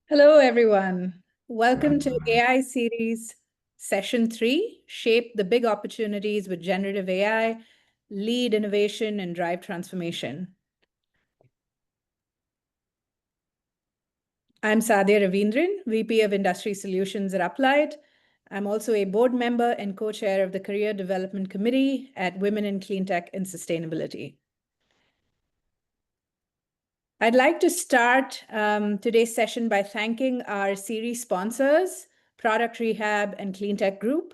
Hello, everyone. Welcome to AI Series Session 3, Shape the Big Opportunities with Generative AI, Lead Innovation and Drive Transformation. I'm Sadia Ravindran, VP of Industry Solutions at Applied. I'm also a board member and co-chair of the Career Development Committee at Women in Cleantech and Sustainability. I'd like to start today's session by thanking our series sponsors, Product Rehab and Cleantech Group.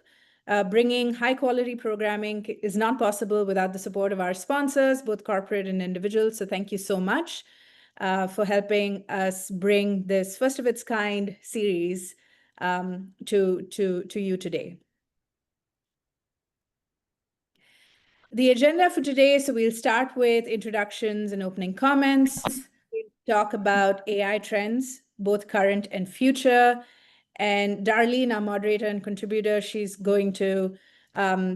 Bringing high-quality programming is not possible without the support of our sponsors, both corporate and individual. So thank you so much for helping us bring this first-of-its-kind series to you today. The agenda for today, so we'll start with introductions and opening comments. Talk about AI trends, both current and future. And Darlene, our moderator and contributor, she's going to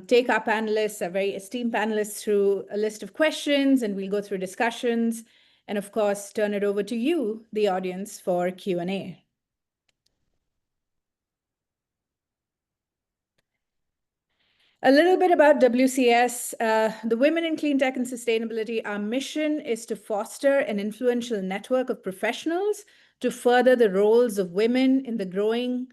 take our panelists, our very esteemed panelists, through a list of questions, and we'll go through discussions. And of course, turn it over to you, the audience, for Q&A. A little bit about WCS. The Women in Cleantech and Sustainability, our mission is to foster an influential network of professionals to further the roles of women in the growing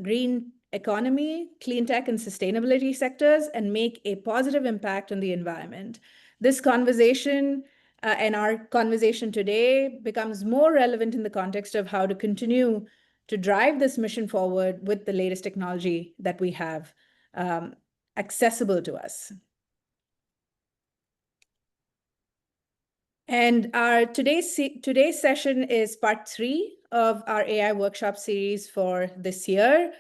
green economy, clean tech, and sustainability sectors, and make a positive impact on the environment. This conversation and our conversation today becomes more relevant in the context of how to continue to drive this mission forward with the latest technology that we have accessible to us. And our today's session is part 3 of our AI workshop series for this year.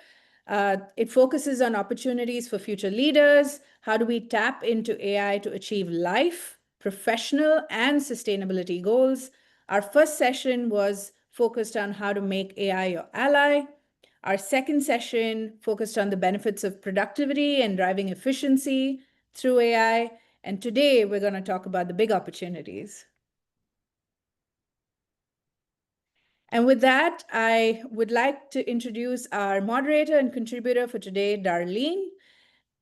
It focuses on opportunities for future leaders. How do we tap into AI to achieve life, professional, and sustainability goals? Our first session was focused on how to make AI your ally. Our second session focused on the benefits of productivity and driving efficiency through AI. And today we're going to talk about the big opportunities. And with that, I would like to introduce our moderator and contributor for today, Darlene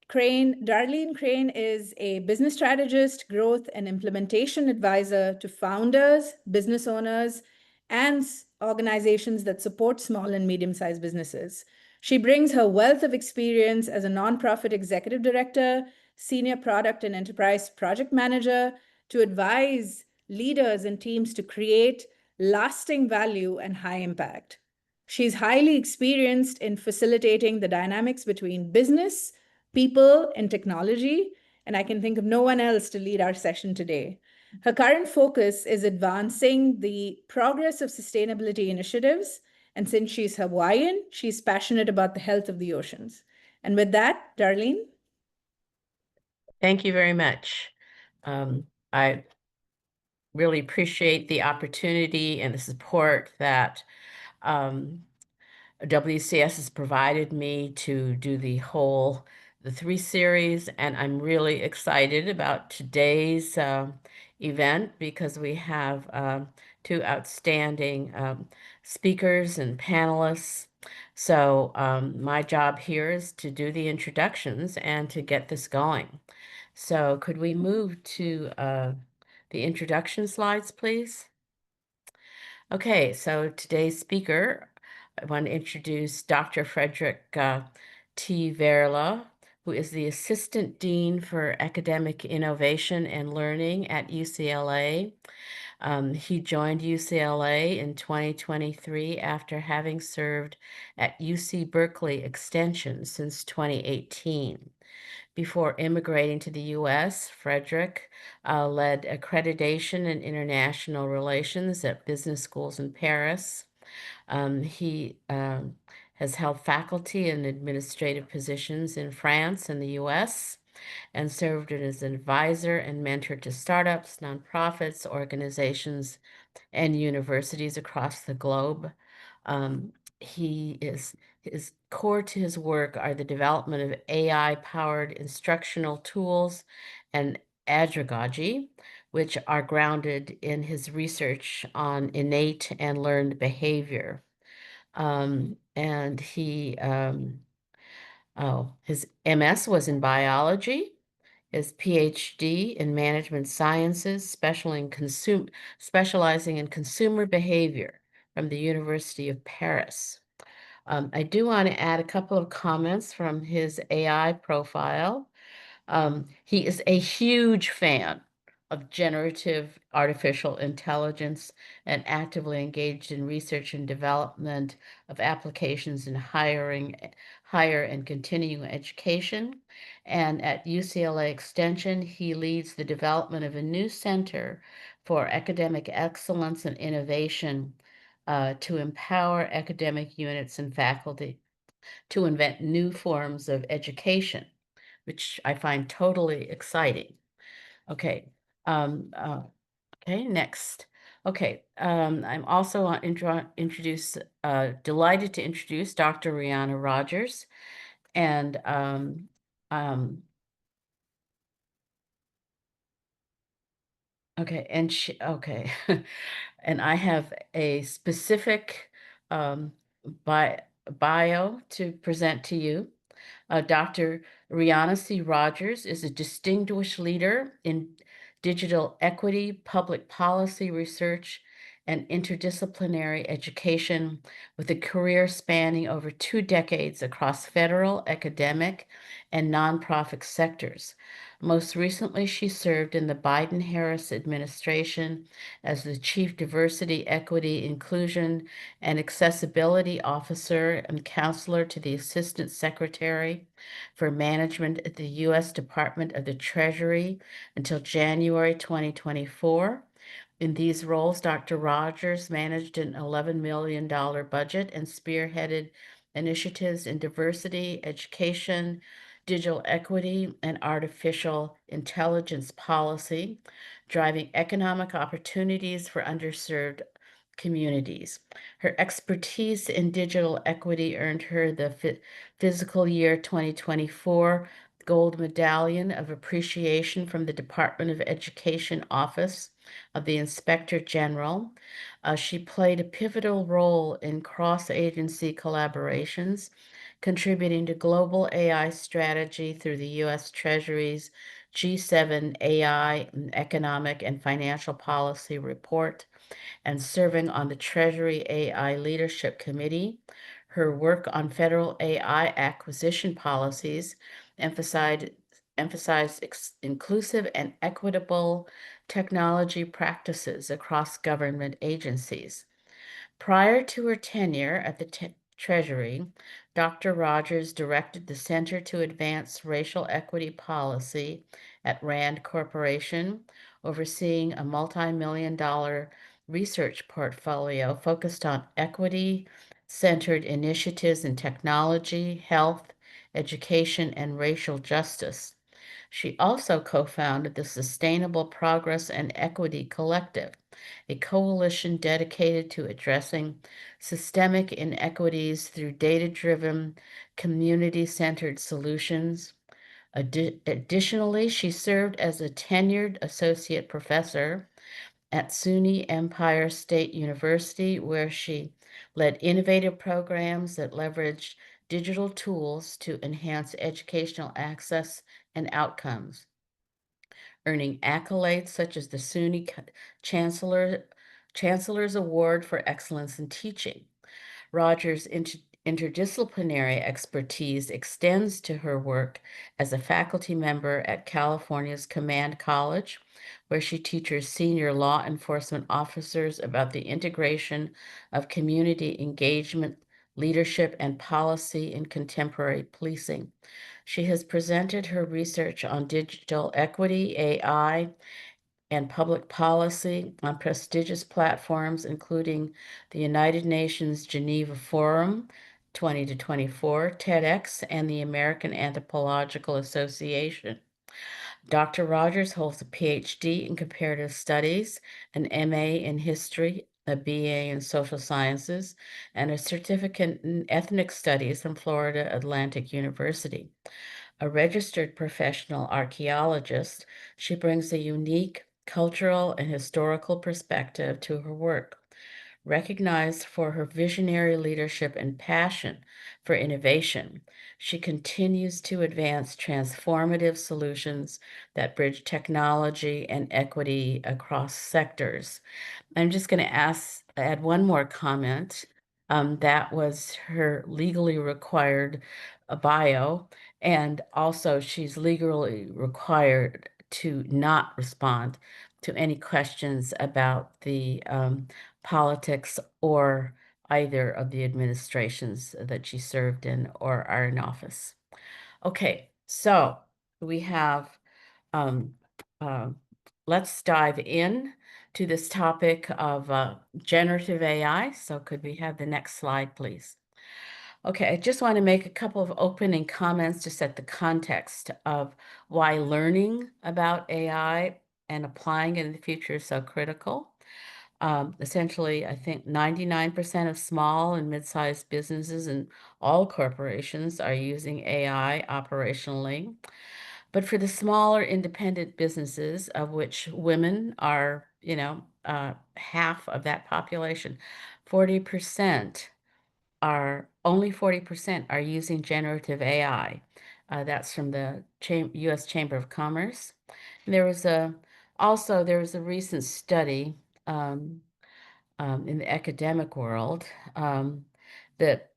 Crane. Darlene Crane is a business strategist, growth and implementation advisor to founders, business owners, and organizations that support small and medium-sized businesses. She brings her wealth of experience as a nonprofit executive director, senior product and enterprise project manager to advise leaders and teams to create lasting value and high impact. She's highly experienced in facilitating the dynamics between business, people, and technology, and I can think of no one else to lead our session today. Her current focus is advancing the progress of sustainability initiatives, and since she's Hawaiian, she's passionate about the health of the oceans. And with that, Darlene? Thank you very much. I really appreciate the opportunity and the support that WCS has provided me to do the 3 series, and I'm really excited about today's event because we have 2 outstanding speakers and panelists. So my job here is to do the introductions and to get this going. So could we move to the introduction slides, please? Okay, so today's speaker, I want to introduce Dr. Frederick T. Verla, who is the Assistant Dean for Academic Innovation and Learning at UCLA. He joined UCLA in 2023 after having served at UC Berkeley Extension since 2018. Before immigrating to the U.S., Frederick led accreditation and international relations at business schools in Paris. He has held faculty and administrative positions in France and the U.S. and served as an advisor and mentor to startups, nonprofits, organizations, and universities across the globe. His core to his work are the development of AI-powered instructional tools and andragogy, which are grounded in his research on innate and learned behavior. And his MS was in biology, his PhD in management sciences, specializing in consumer behavior from the University of Paris. I do want to add a couple of comments from his AI profile. He is a huge fan of generative artificial intelligence and actively engaged in research and development of applications in higher and continuing education. And at UCLA Extension, he leads the development of a new center for academic excellence and innovation to empower academic units and faculty to invent new forms of education, which I find totally exciting. Okay. Um, uh, okay, next. Okay, I'm also delighted to introduce Dr. Rihanna Rogers. And um, okay. And I have a specific um, bi bio to present to you. Dr. Rihanna C. Rogers is a distinguished leader in digital equity, public policy research, and interdisciplinary education with a career spanning over 2 decades across federal, academic, and nonprofit sectors. Most recently, she served in the Biden-Harris administration as the Chief Diversity, Equity, Inclusion, and Accessibility Officer and Counselor to the Assistant Secretary for Management at the U.S. Department of the Treasury until January 2024. In these roles, Dr. Rogers managed an $11 million budget and spearheaded initiatives in diversity, education, digital equity, and artificial intelligence policy, driving economic opportunities for underserved communities. Her expertise in digital equity earned her the fiscal year 2024 Gold Medallion of Appreciation from the Department of Education Office of the Inspector General. She played a pivotal role in cross-agency collaborations, contributing to global AI strategy through the U.S. Treasury's G7 AI Economic and Financial Policy Report and serving on the Treasury AI Leadership Committee. Her work on federal AI acquisition policies emphasized, emphasized inclusive and equitable technology practices across government agencies. Prior to her tenure at the Treasury, Dr. Rogers directed the Center to Advance Racial Equity Policy at RAND Corporation, overseeing a multi-million-dollar research portfolio focused on equity-centered initiatives in technology, health, education, and racial justice. She also co-founded the Sustainable Progress and Equity Collective, a coalition dedicated to addressing systemic inequities through data-driven, community-centered solutions. Additionally, she served as a tenured associate professor at SUNY Empire State University, where she led innovative programs that leveraged digital tools to enhance educational access and outcomes, earning accolades such as the SUNY Chancellor's Award for Excellence in Teaching. Rogers' interdisciplinary expertise extends to her work as a faculty member at California's Command College, where she teaches senior law enforcement officers about the integration of community engagement, leadership, and policy in contemporary policing. She has presented her research on digital equity, AI, and public policy on prestigious platforms, including the United Nations Geneva Forum 20 to 24, TEDx, and the American Anthropological Association. Dr. Rogers holds a PhD in comparative studies, an MA in history, a BA in social sciences, and a certificate in ethnic studies from Florida Atlantic University. A registered professional archaeologist, she brings a unique cultural and historical perspective to her work. Recognized for her visionary leadership and passion for innovation, she continues to advance transformative solutions that bridge technology and equity across sectors. I'm just going to add one more comment. That was her legally required bio, and also she's legally required to not respond to any questions about the politics or either of the administrations that she served in or are in office. Okay, so we have um, uh, let's dive in to this topic of generative AI. So could we have the next slide, please? Okay, I just want to make a couple of opening comments to set the context of why learning about AI and applying it in the future is so critical. Essentially, I think 99% of small and mid-sized businesses and all corporations are using AI operationally. But for the smaller independent businesses, of which women are, half of that population, 40% only 40% are using generative AI. That's from the U.S. Chamber of Commerce. And there was a recent study um, in the academic world that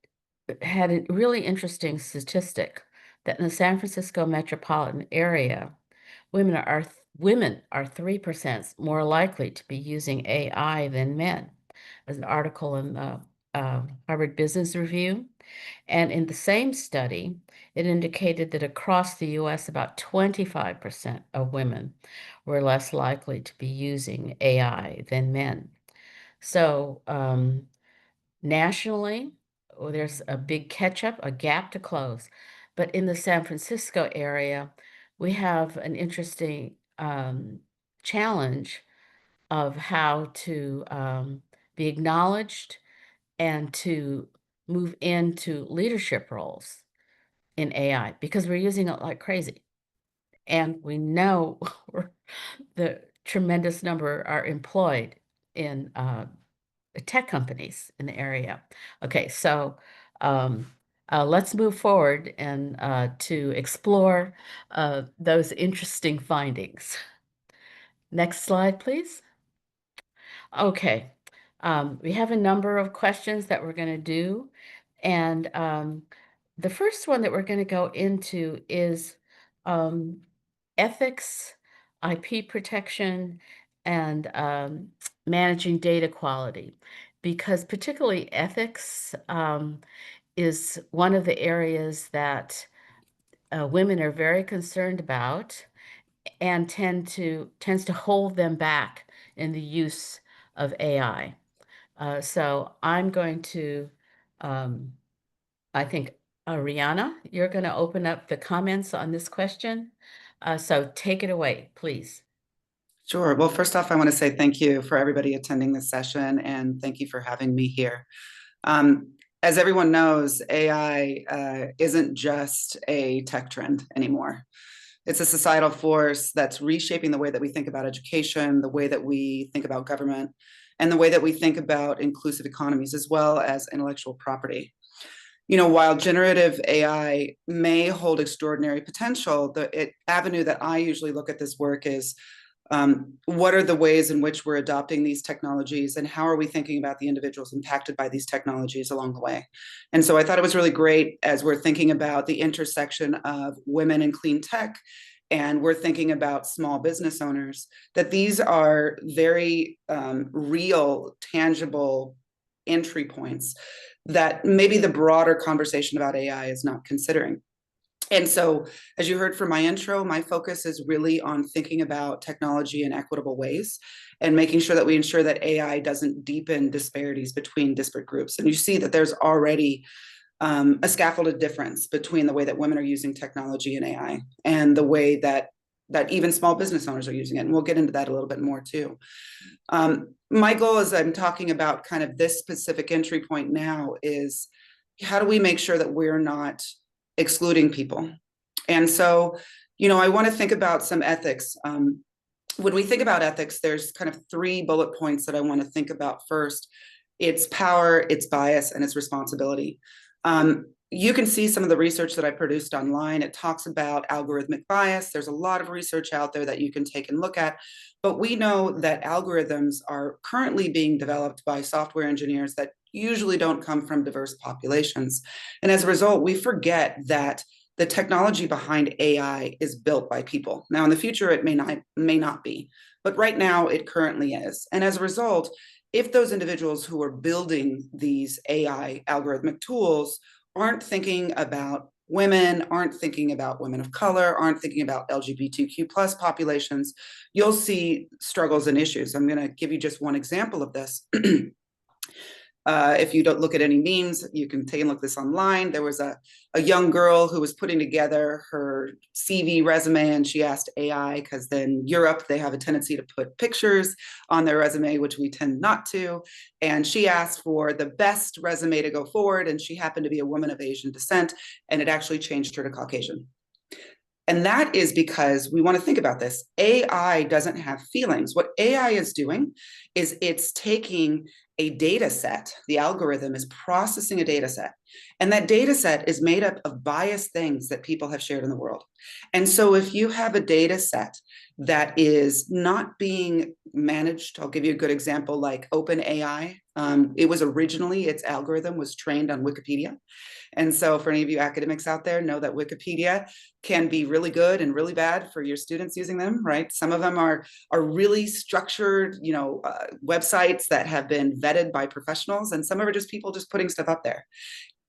had a really interesting statistic that in the San Francisco metropolitan area, women are 3% more likely to be using AI than men. There's an article in the Harvard Business Review. And in the same study, it indicated that across the US, about 25% of women were less likely to be using AI than men. So nationally, there's a big catch-up, a gap to close. But in the San Francisco area, we have an interesting challenge of how to be acknowledged and to move into leadership roles in AI because we're using it like crazy. And we know the tremendous number are employed in tech companies in the area. Okay, so let's move forward and to explore those interesting findings. Next slide, please. Okay, we have a number of questions that we're going to do. And the first one that we're going to go into is ethics, IP protection, and managing data quality. Because particularly ethics is one of the areas that women are very concerned about and tends to hold them back in the use of AI. So I'm going to, I think, Rihanna, you're going to open up the comments on this question. So take it away, please. Sure. Well, first off, I want to say thank you for everybody attending this session, and thank you for having me here. As everyone knows, AI isn't just a tech trend anymore. It's a societal force that's reshaping the way that we think about education, the way that we think about government, and the way that we think about inclusive economies, as well as intellectual property. While generative AI may hold extraordinary potential, the avenue that I usually look at this work is what are the ways in which we're adopting these technologies, and how are we thinking about the individuals impacted by these technologies along the way? And so I thought it was really great as we're thinking about the intersection of women in clean tech, and we're thinking about small business owners, that these are very real, tangible entry points that maybe the broader conversation about AI is not considering. And so, as you heard from my intro, my focus is really on thinking about technology in equitable ways and making sure that we ensure that AI doesn't deepen disparities between disparate groups. And you see that there's already a scaffolded difference between the way that women are using technology and AI and the way that even small business owners are using it. And we'll get into that a little bit more too. My goal as I'm talking about kind of this specific entry point now is how do we make sure that we're not excluding people? And so, I want to think about some ethics. When we think about ethics, there's kind of 3 bullet points that I want to think about first. its power, its bias, and its responsibility. You can see some of the research that I produced online. It talks about algorithmic bias. There's a lot of research out there that you can take and look at. But we know that algorithms are currently being developed by software engineers that usually don't come from diverse populations. And as a result, we forget that the technology behind AI is built by people. Now, in the future, it may not be, but right now it currently is. And as a result, if those individuals who are building these AI algorithmic tools aren't thinking about women, aren't thinking about women of color, aren't thinking about LGBTQ plus populations, you'll see struggles and issues. I'm going to give you just one example of this. If you don't look at any memes, you can take a look at this online. There was a young girl who was putting together her CV resume, and she asked AI, because then Europe, they have a tendency to put pictures on their resume, which we tend not to. And she asked for the best resume to go forward, and she happened to be a woman of Asian descent, and it actually changed her to Caucasian. And that is because we want to think about this. AI doesn't have feelings. What AI is doing is it's taking a data set. The algorithm is processing a data set. And that data set is made up of biased things that people have shared in the world. And so if you have a data set that is not being managed, I'll give you a good example like OpenAI. It was originally, its algorithm was trained on Wikipedia. And so for any of you academics out there, know that Wikipedia can be really good and really bad for your students using them, right? Some of them are really structured, websites that have been vetted by professionals, and some of them are just people just putting stuff up there.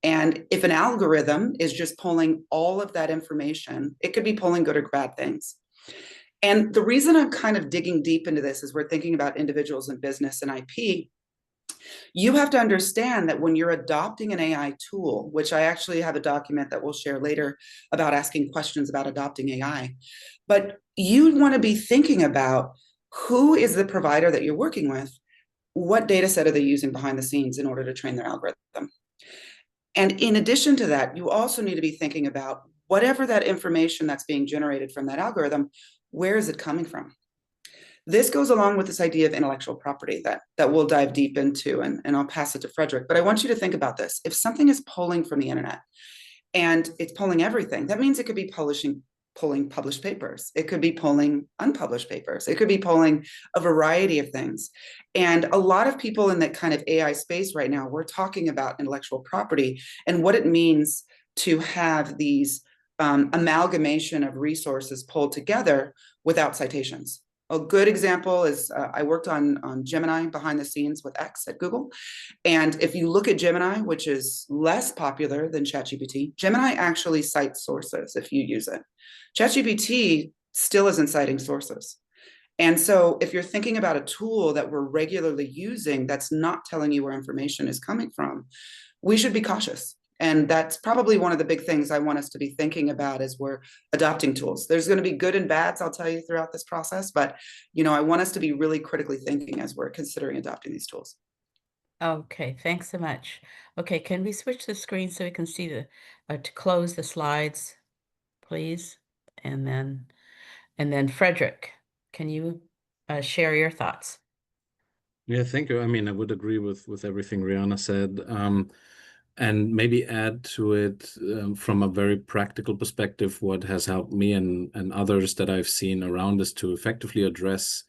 And if an algorithm is just pulling all of that information, it could be pulling good or bad things. And the reason I'm kind of digging deep into this is we're thinking about individuals in business and IP. You have to understand that when you're adopting an AI tool, which I actually have a document that we'll share later about asking questions about adopting AI, but you want to be thinking about who is the provider that you're working with, what data set are they using behind the scenes in order to train their algorithm. And in addition to that, you also need to be thinking about whatever that information that's being generated from that algorithm, where is it coming from? This goes along with this idea of intellectual property that we'll dive deep into, and I'll pass it to Frederick. But I want you to think about this. If something is pulling from the internet and it's pulling everything, that means it could be pulling published papers. It could be pulling unpublished papers. It could be pulling a variety of things. And a lot of people in that kind of AI space right now, we're talking about intellectual property and what it means to have these amalgamation of resources pulled together without citations. A good example is I worked on Gemini behind the scenes with X at Google. And if you look at Gemini, which is less popular than ChatGPT, Gemini actually cites sources if you use it. ChatGPT still isn't citing sources. And so if you're thinking about a tool that we're regularly using that's not telling you where information is coming from, we should be cautious. And that's probably one of the big things I want us to be thinking about as we're adopting tools. There's going to be good and bads, I'll tell you, throughout this process. But, I want us to be really critically thinking as we're considering adopting these tools. Okay, thanks so much. Okay, can we switch the screen so we can see to close the slides, please? And then Frederick, can you share your thoughts? Yeah, thank you. I mean, I would agree with everything Rihanna said, and maybe add to it from a very practical perspective. What has helped me and others that I've seen around is to effectively address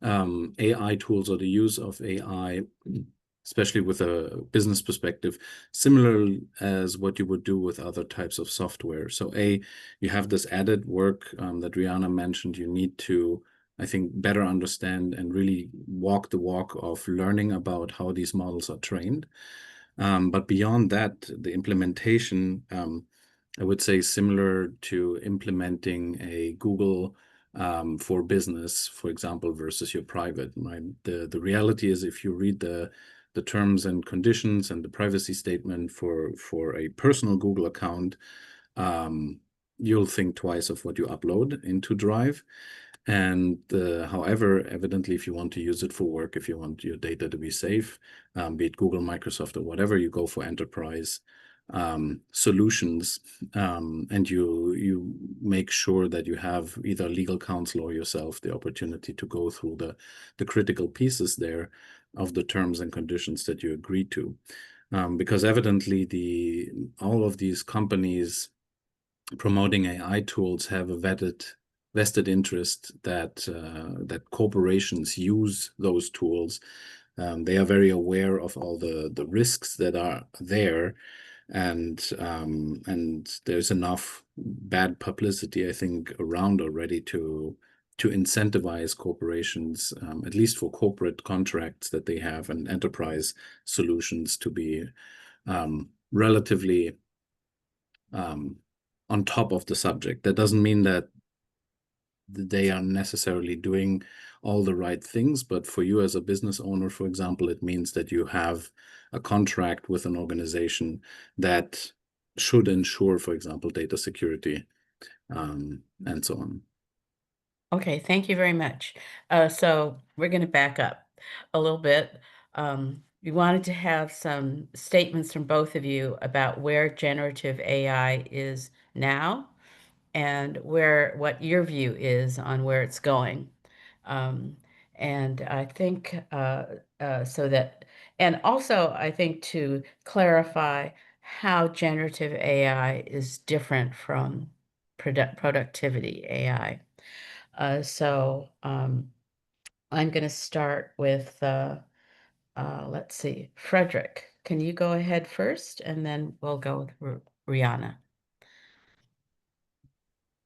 AI tools or the use of AI, especially with a business perspective, similar as what you would do with other types of software. So you have this added work that Rihanna mentioned. You need to, I think, better understand and really walk the walk of learning about how these models are trained. But beyond that, the implementation, I would say similar to implementing a Google for business, for example, versus your private, right? The reality is if you read the terms and conditions and the privacy statement for a personal Google account, you'll think twice of what you upload into Drive. And however, evidently, if you want to use it for work, if you want your data to be safe, be it Google, Microsoft, or whatever, you go for enterprise solutions, and you make sure that you have either legal counsel or yourself the opportunity to go through the critical pieces there. of the terms and conditions that you agree to. Because evidently all of these companies promoting AI tools have a vested interest that corporations use those tools. They are very aware of all the risks that are there, and there's enough bad publicity, I think, around already to incentivize corporations, at least for corporate contracts that they have and enterprise solutions, to be relatively on top of the subject. That doesn't mean that they are necessarily doing all the right things, but for you as a business owner, for example, it means that you have a contract with an organization that should ensure, for example, data security, and so on. Okay, thank you very much. So we're going to back up a little bit. We wanted to have some statements from both of you about where generative AI is now and what your view is on where it's going. And I think and also I think to clarify how generative AI is different from productivity AI. So I'm going to start with, let's see, Frederick. Can you go ahead first, and then we'll go with Rihanna.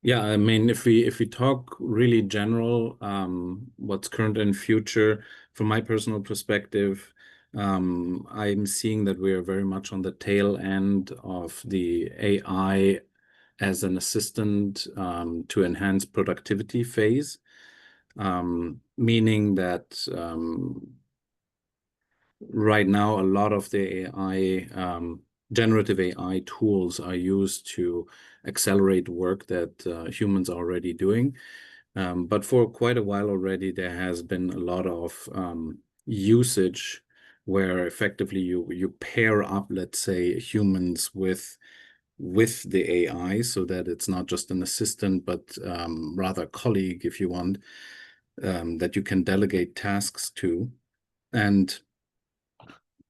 Yeah, I mean, if we talk really general, what's current and future, from my personal perspective, I'm seeing that we are very much on the tail end of the AI as an assistant to enhance productivity phase, meaning that right now a lot of the AI, generative AI tools are used to accelerate work that humans are already doing. But for quite a while already, there has been a lot of usage where effectively you pair up, let's say, humans with the AI, so that it's not just an assistant, but rather a colleague, if you want, that you can delegate tasks to. And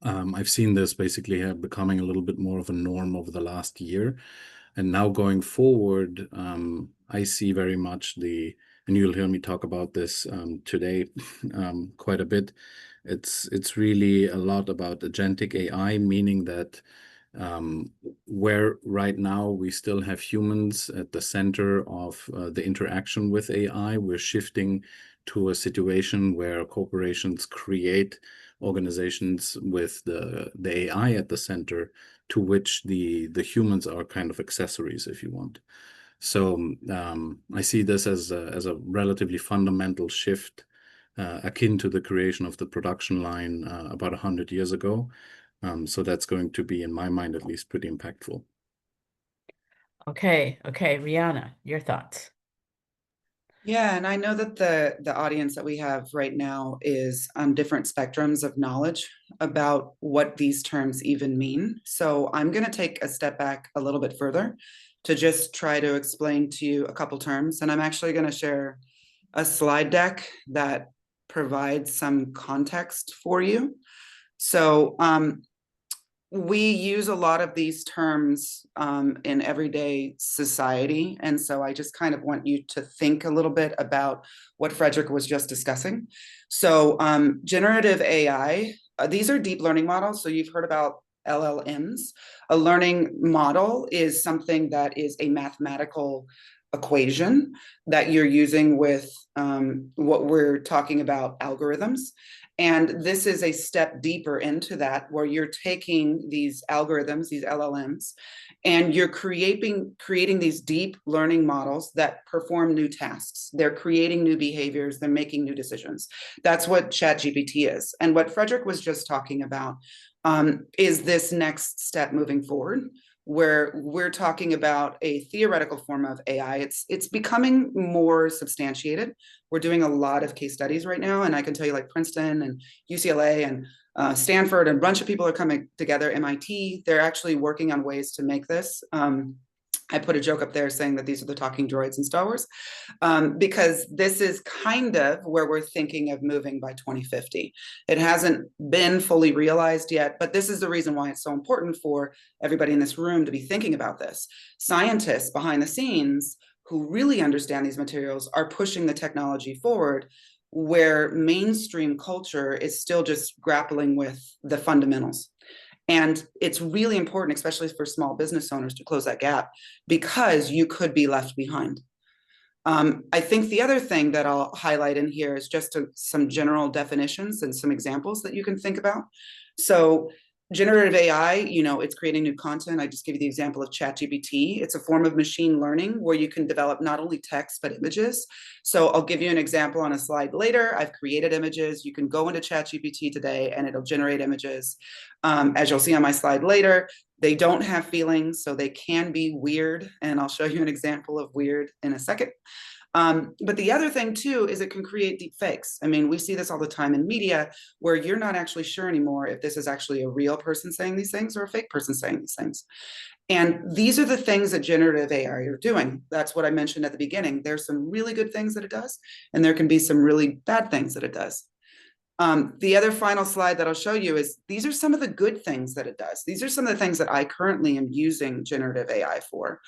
I've seen this basically becoming a little bit more of a norm over the last year. And now going forward, I see very much and you'll hear me talk about this today quite a bit. It's really a lot about agentic AI, meaning that where right now we still have humans at the center of the interaction with AI, we're shifting to a situation where corporations create organizations with the AI at the center, to which the humans are kind of accessories, if you want. So I see this as a relatively fundamental shift, akin to the creation of the production line about 100 years ago. So that's going to be, in my mind at least, pretty impactful. Okay, Rihanna, your thoughts. Yeah, and I know that the audience that we have right now is on different spectrums of knowledge about what these terms even mean. So I'm going to take a step back a little bit further to just try to explain to you a couple terms. And I'm actually going to share a slide deck that provides some context for you. So we use a lot of these terms in everyday society. And so I just kind of want you to think a little bit about what Frederick was just discussing. So generative AI, these are deep learning models. So you've heard about LLMs. A learning model is something that is a mathematical equation that you're using with what we're talking about, algorithms. And this is a step deeper into that, where you're taking these algorithms, these LLMs, and you're creating these deep learning models that perform new tasks. They're creating new behaviors. They're making new decisions. That's what ChatGPT is. And what Frederick was just talking about is this next step moving forward, where we're talking about a theoretical form of AI. It's becoming more substantiated. We're doing a lot of case studies right now, and I can tell you, like Princeton and UCLA and Stanford, and a bunch of people are coming together, MIT, they're actually working on ways to make this I put a joke up there saying that these are the talking droids in Star Wars, because this is kind of where we're thinking of moving by 2050. It hasn't been fully realized yet, but this is the reason why it's so important for everybody in this room to be thinking about this. Scientists behind the scenes who really understand these materials are pushing the technology forward, where mainstream culture is still just grappling with the fundamentals. And it's really important, especially for small business owners, to close that gap, because you could be left behind. I think the other thing that I'll highlight in here is just some general definitions and some examples that you can think about. So generative AI, it's creating new content. I just gave you the example of ChatGPT. It's a form of machine learning where you can develop not only text, but images. So I'll give you an example on a slide later. I've created images. You can go into ChatGPT today and it'll generate images. As you'll see on my slide later, they don't have feelings, so they can be weird. And I'll show you an example of weird in a second. But the other thing too is it can create deep fakes. I mean, we see this all the time in media where you're not actually sure anymore if this is actually a real person saying these things or a fake person saying these things. And these are the things that generative AI are doing. That's what I mentioned at the beginning. There's some really good things that it does, and there can be some really bad things that it does. The other final slide that I'll show you is these are some of the good things that it does. These are some of the things that I currently am using generative AI for.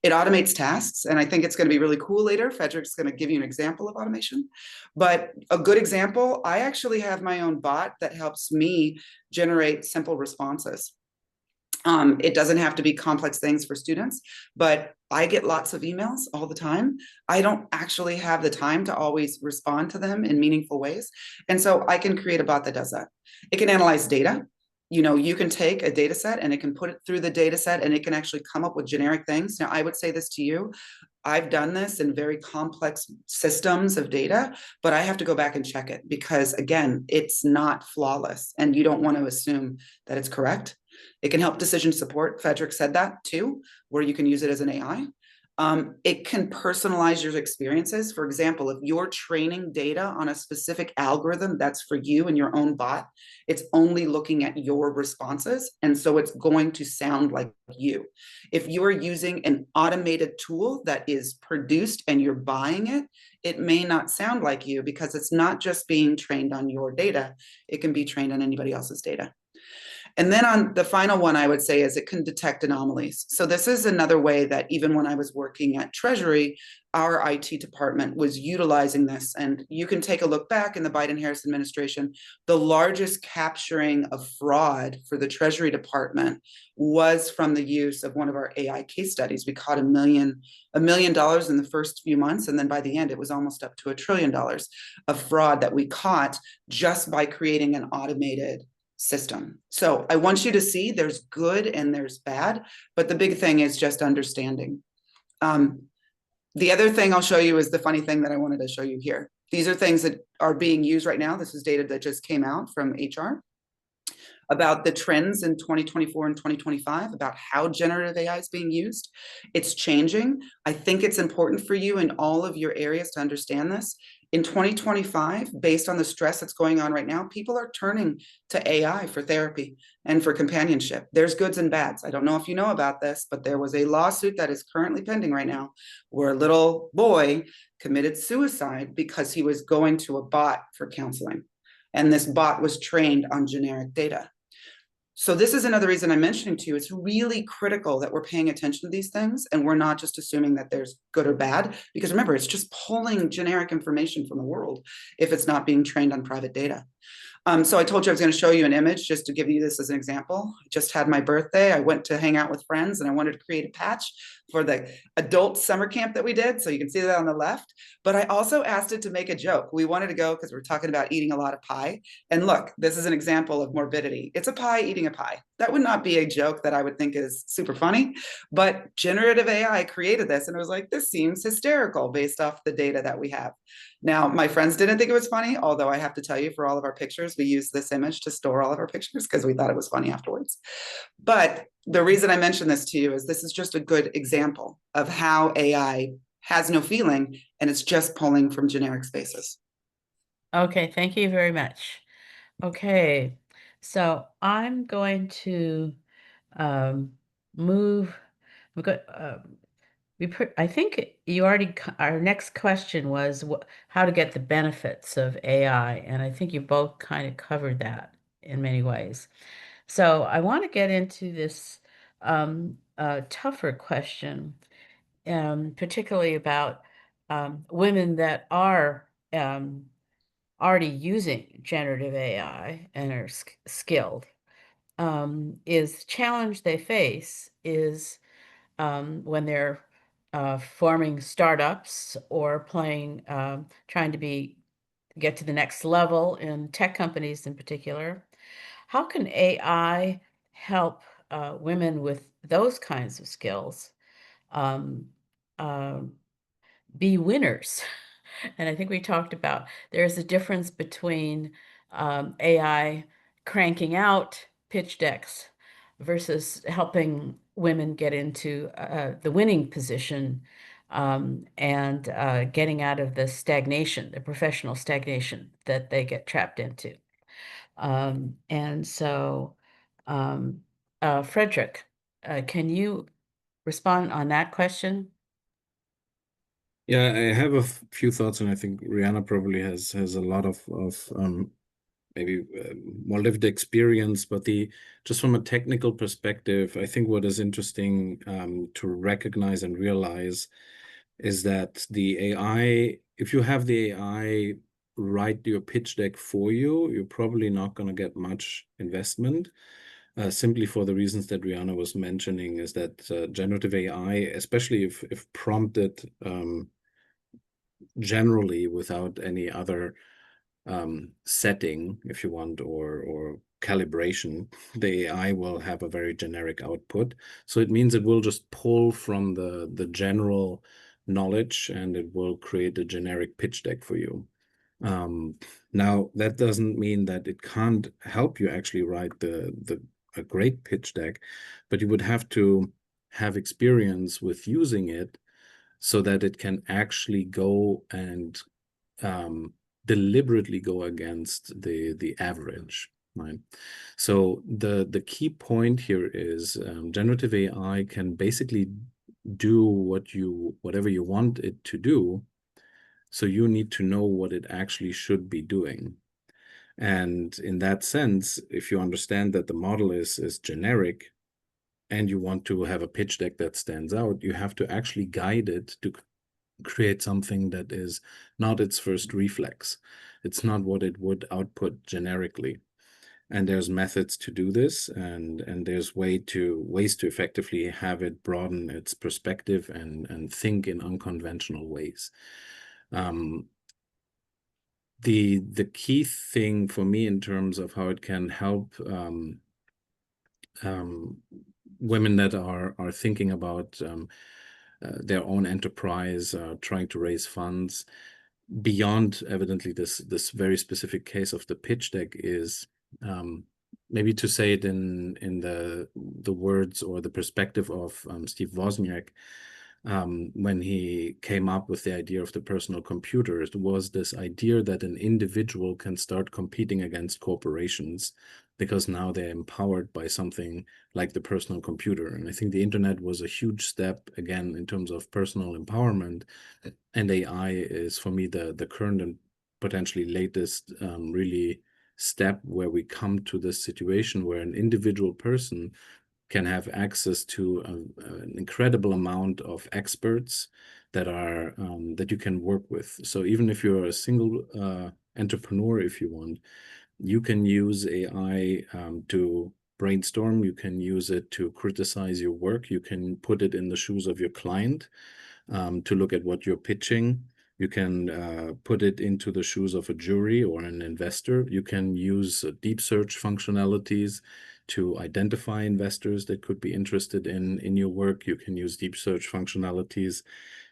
It automates tasks, and I think it's going to be really cool later. Frederick's going to give you an example of automation. But a good example, I actually have my own bot that helps me generate simple responses. It doesn't have to be complex things for students, but I get lots of emails all the time. I don't actually have the time to always respond to them in meaningful ways. And so I can create a bot that does that. It can analyze data. You can take a data set and it can put it through the data set and it can actually come up with generic things. Now, I would say this to you. I've done this in very complex systems of data, but I have to go back and check it because, again, it's not flawless and you don't want to assume that it's correct. It can help decision support. Frederick said that too, where you can use it as an AI. It can personalize your experiences. For example, if you're training data on a specific algorithm that's for you and your own bot, it's only looking at your responses. And so it's going to sound like you. If you are using an automated tool that is produced and you're buying it, it may not sound like you because it's not just being trained on your data. It can be trained on anybody else's data. And then on the final one, I would say is it can detect anomalies. So this is another way that even when I was working at Treasury, our IT department was utilizing this. And you can take a look back in the Biden-Harris administration, the largest capturing of fraud for the Treasury Department was from the use of one of our AI case studies. We caught $1 million in the first few months. And then by the end, it was almost up to $1 trillion of fraud that we caught just by creating an automated system. So I want you to see there's good and there's bad, but the big thing is just understanding. The other thing I'll show you is the funny thing that I wanted to show you here. These are things that are being used right now. This is data that just came out from HR about the trends in 2024 and 2025, about how generative AI is being used. It's changing. I think it's important for you in all of your areas to understand this. In 2025, based on the stress that's going on right now, people are turning to AI for therapy and for companionship. There's goods and bads. I don't know if you know about this, but there was a lawsuit that is currently pending right now where a little boy committed suicide because he was going to a bot for counseling. And this bot was trained on generic data. So this is another reason I'm mentioning to you, it's really critical that we're paying attention to these things and we're not just assuming that there's good or bad, because remember, it's just pulling generic information from the world if it's not being trained on private data. So I told you I was going to show you an image just to give you this as an example. I just had my birthday. I went to hang out with friends and I wanted to create a patch for the adult summer camp that we did. So you can see that on the left. But I also asked it to make a joke. We wanted to go because we're talking about eating a lot of pie. And look, this is an example of morbidity. It's a pie eating a pie. That would not be a joke that I would think is super funny. But generative AI created this and it was like, this seems hysterical based off the data that we have. Now, my friends didn't think it was funny, although I have to tell you, for all of our pictures, we used this image to store all of our pictures because we thought it was funny afterwards. But the reason I mention this to you is this is just a good example of how AI has no feeling and it's just pulling from generic spaces. Okay, thank you very much. Okay, so I'm going to move. I think you already, our next question was how to get the benefits of AI. And I think you both kind of covered that in many ways. So I want to get into this tougher question, particularly about women that are already using generative AI and are skilled. Is challenge they face is when they're forming startups or trying to get to the next level in tech companies in particular. How can AI help women with those kinds of skills um, uh, be winners? And I think we talked about there's a difference between AI cranking out pitch decks versus helping women get into the winning position and getting out of the stagnation, the professional stagnation that they get trapped into. And so, Frederick, can you respond on that question? Yeah, I have a few thoughts, and I think Rihanna probably has a lot of maybe more lived experience. But just from a technical perspective, I think what is interesting to recognize and realize is that the AI, if you have the AI write your pitch deck for you, you're probably not going to get much investment. Simply for the reasons that Rihanna was mentioning, is that generative AI, especially if prompted generally without any other setting, if you want, or calibration, the AI will have a very generic output. So it means it will just pull from the general knowledge, and it will create a generic pitch deck for you. Now, that doesn't mean that it can't help you actually write a great pitch deck, but you would have to have experience with using it so that it can actually go and deliberately go against the average, right? So the key point here is generative AI can basically do whatever you want it to do. So you need to know what it actually should be doing. And in that sense, if you understand that the model is generic and you want to have a pitch deck that stands out, you have to actually guide it to create something that is not its first reflex. It's not what it would output generically. And there's methods to do this, and there's ways to effectively have it broaden its perspective and think in unconventional ways. The key thing for me in terms of how it can help women that are thinking about their own enterprise, trying to raise funds, beyond evidently this very specific case of the pitch deck, is maybe to say it in the words or the perspective of Steve Wozniak. When he came up with the idea of the personal computer, it was this idea that an individual can start competing against corporations because now they're empowered by something like the personal computer. And I think the internet was a huge step, again, in terms of personal empowerment. And AI is, for me, the current and potentially latest really step where we come to this situation where an individual person can have access to an incredible amount of experts that you can work with. So even if you're a single entrepreneur, if you want, you can use AI to brainstorm. You can use it to criticize your work. You can put it in the shoes of your client to look at what you're pitching. You can put it into the shoes of a jury or an investor. You can use deep search functionalities to identify investors that could be interested in your work. You can use deep search functionalities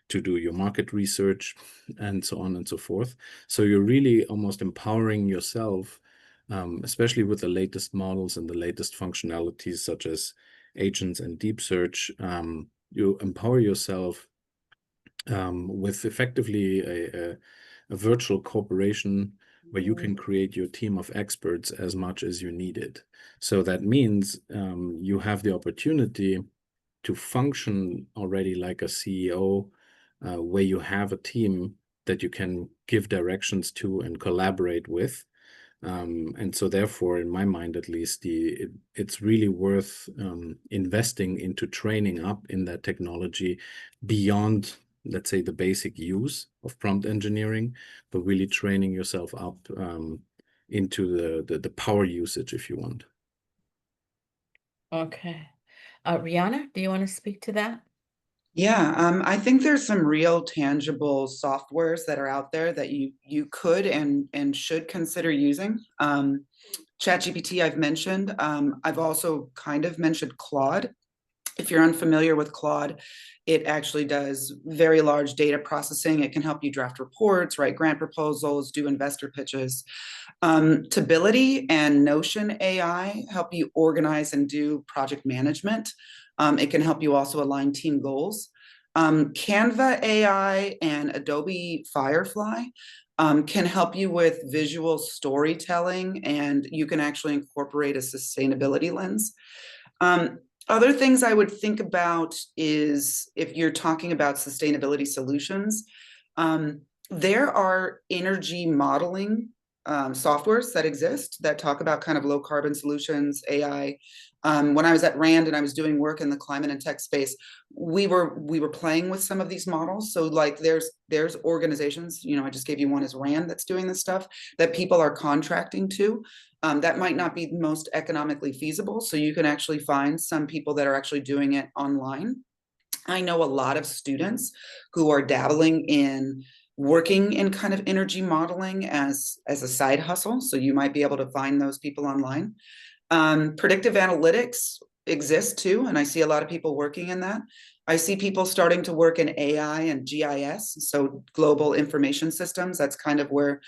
to do your market research, and so on and so forth. So you're really almost empowering yourself, especially with the latest models and the latest functionalities such as agents and deep search. You empower yourself with effectively a virtual corporation where you can create your team of experts as much as you need it. So that means you have the opportunity to function already like a CEO, where you have a team that you can give directions to and collaborate with. And so therefore, in my mind, at least, it's really worth investing into training up in that technology beyond, let's say, the basic use of prompt engineering, but really training yourself up into the power usage, if you want. Okay. Rihanna, do you want to speak to that? Yeah, I think there's some real tangible softwares that are out there that you could and should consider using. ChatGPT I've mentioned. I've also kind of mentioned Claude. If you're unfamiliar with Claude, it actually does very large data processing. It can help you draft reports, write grant proposals, do investor pitches. Tability and Notion AI help you organize and do project management. It can help you also align team goals. Canva AI and Adobe Firefly can help you with visual storytelling, and you can actually incorporate a sustainability lens. Other things I would think about is if you're talking about sustainability solutions, there are energy modeling softwares that exist that talk about kind of low carbon solutions, AI. When I was at Rand and I was doing work in the climate and tech space, we were playing with some of these models. So like there's organizations, you know, I just gave you one as Rand that's doing this stuff that people are contracting to. That might not be the most economically feasible. So you can actually find some people that are actually doing it online. I know a lot of students who are dabbling in working in kind of energy modeling as a side hustle. So you might be able to find those people online. Predictive analytics exists too, and I see a lot of people working in that. I see people starting to work in AI and GIS, so global information systems. That's kind of where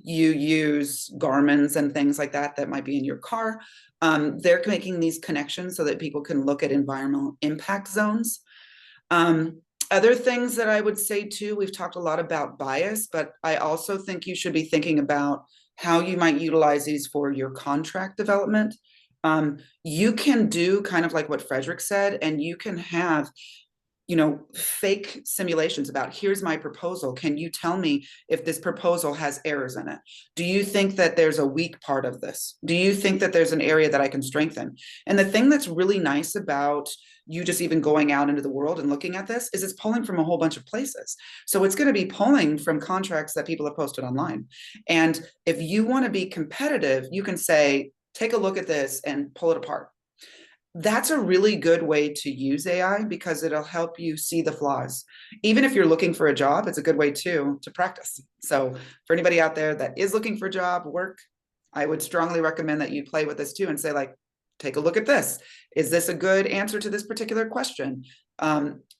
you use Garmin's and things like that that might be in your car. They're making these connections so that people can look at environmental impact zones. Other things that I would say too, we've talked a lot about bias, but I also think you should be thinking about how you might utilize these for your contract development. You can do kind of like what Frederick said, and you can have, you know, fake simulations about here's my proposal. Can you tell me if this proposal has errors in it? Do you think that there's a weak part of this? Do you think that there's an area that I can strengthen? And the thing that's really nice about you just even going out into the world and looking at this is it's pulling from a whole bunch of places. So it's going to be pulling from contracts that people have posted online. And if you want to be competitive, you can say, take a look at this and pull it apart. That's a really good way to use AI because it'll help you see the flaws. Even if you're looking for a job, it's a good way too to practice. So for anybody out there that is looking for a job, work, I would strongly recommend that you play with this too and say like, take a look at this. Is this a good answer to this particular question?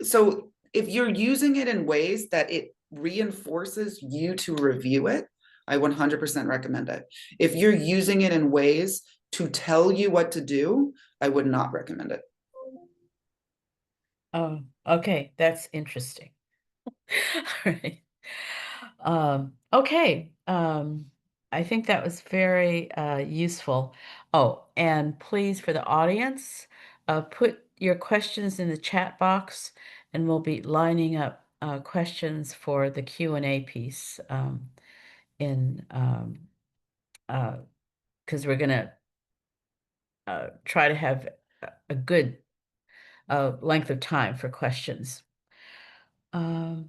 So if you're using it in ways that it reinforces you to review it, I 100% recommend it. If you're using it in ways to tell you what to do, I would not recommend it. Oh, okay, that's interesting. All right. Okay. I think that was very useful. Oh, and please, for the audience, put your questions in the chat box, and we'll be lining up questions for the Q&A piece because we're going to try to have a good length of time for questions. All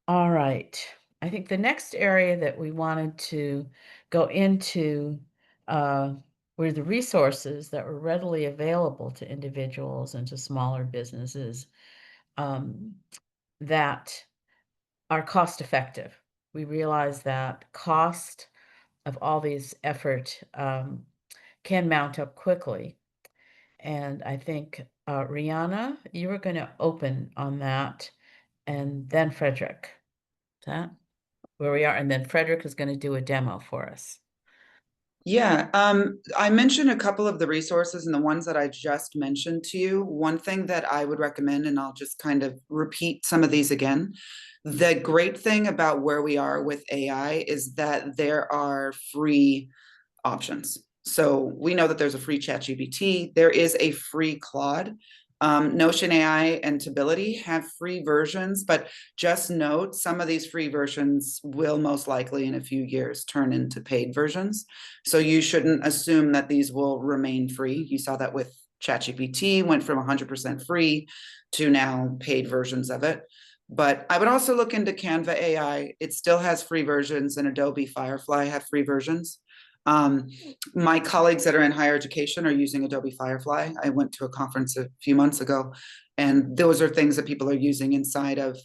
right. I think the next area that we wanted to go into were the resources that were readily available to individuals and to smaller businesses that are cost effective. We realize that cost of all these effort can mount up quickly. And I think, Rihanna, you were going to open on that, and then Frederick. Is that where we are? And then Frederick is going to do a demo for us. Yeah, I mentioned a couple of the resources and the ones that I just mentioned to you. One thing that I would recommend, and I'll just kind of repeat some of these again. The great thing about where we are with AI is that there are free options. So we know that there's a free ChatGPT, there is a free Claude. Notion AI and Tability have free versions, but just note some of these free versions will most likely in a few years turn into paid versions. So you shouldn't assume that these will remain free. You saw that with ChatGPT, went from 100% free to now paid versions of it. But I would also look into Canva AI. It still has free versions, and Adobe Firefly have free versions. My colleagues that are in higher education are using Adobe Firefly. I went to a conference a few months ago, and those are things that people are using inside of,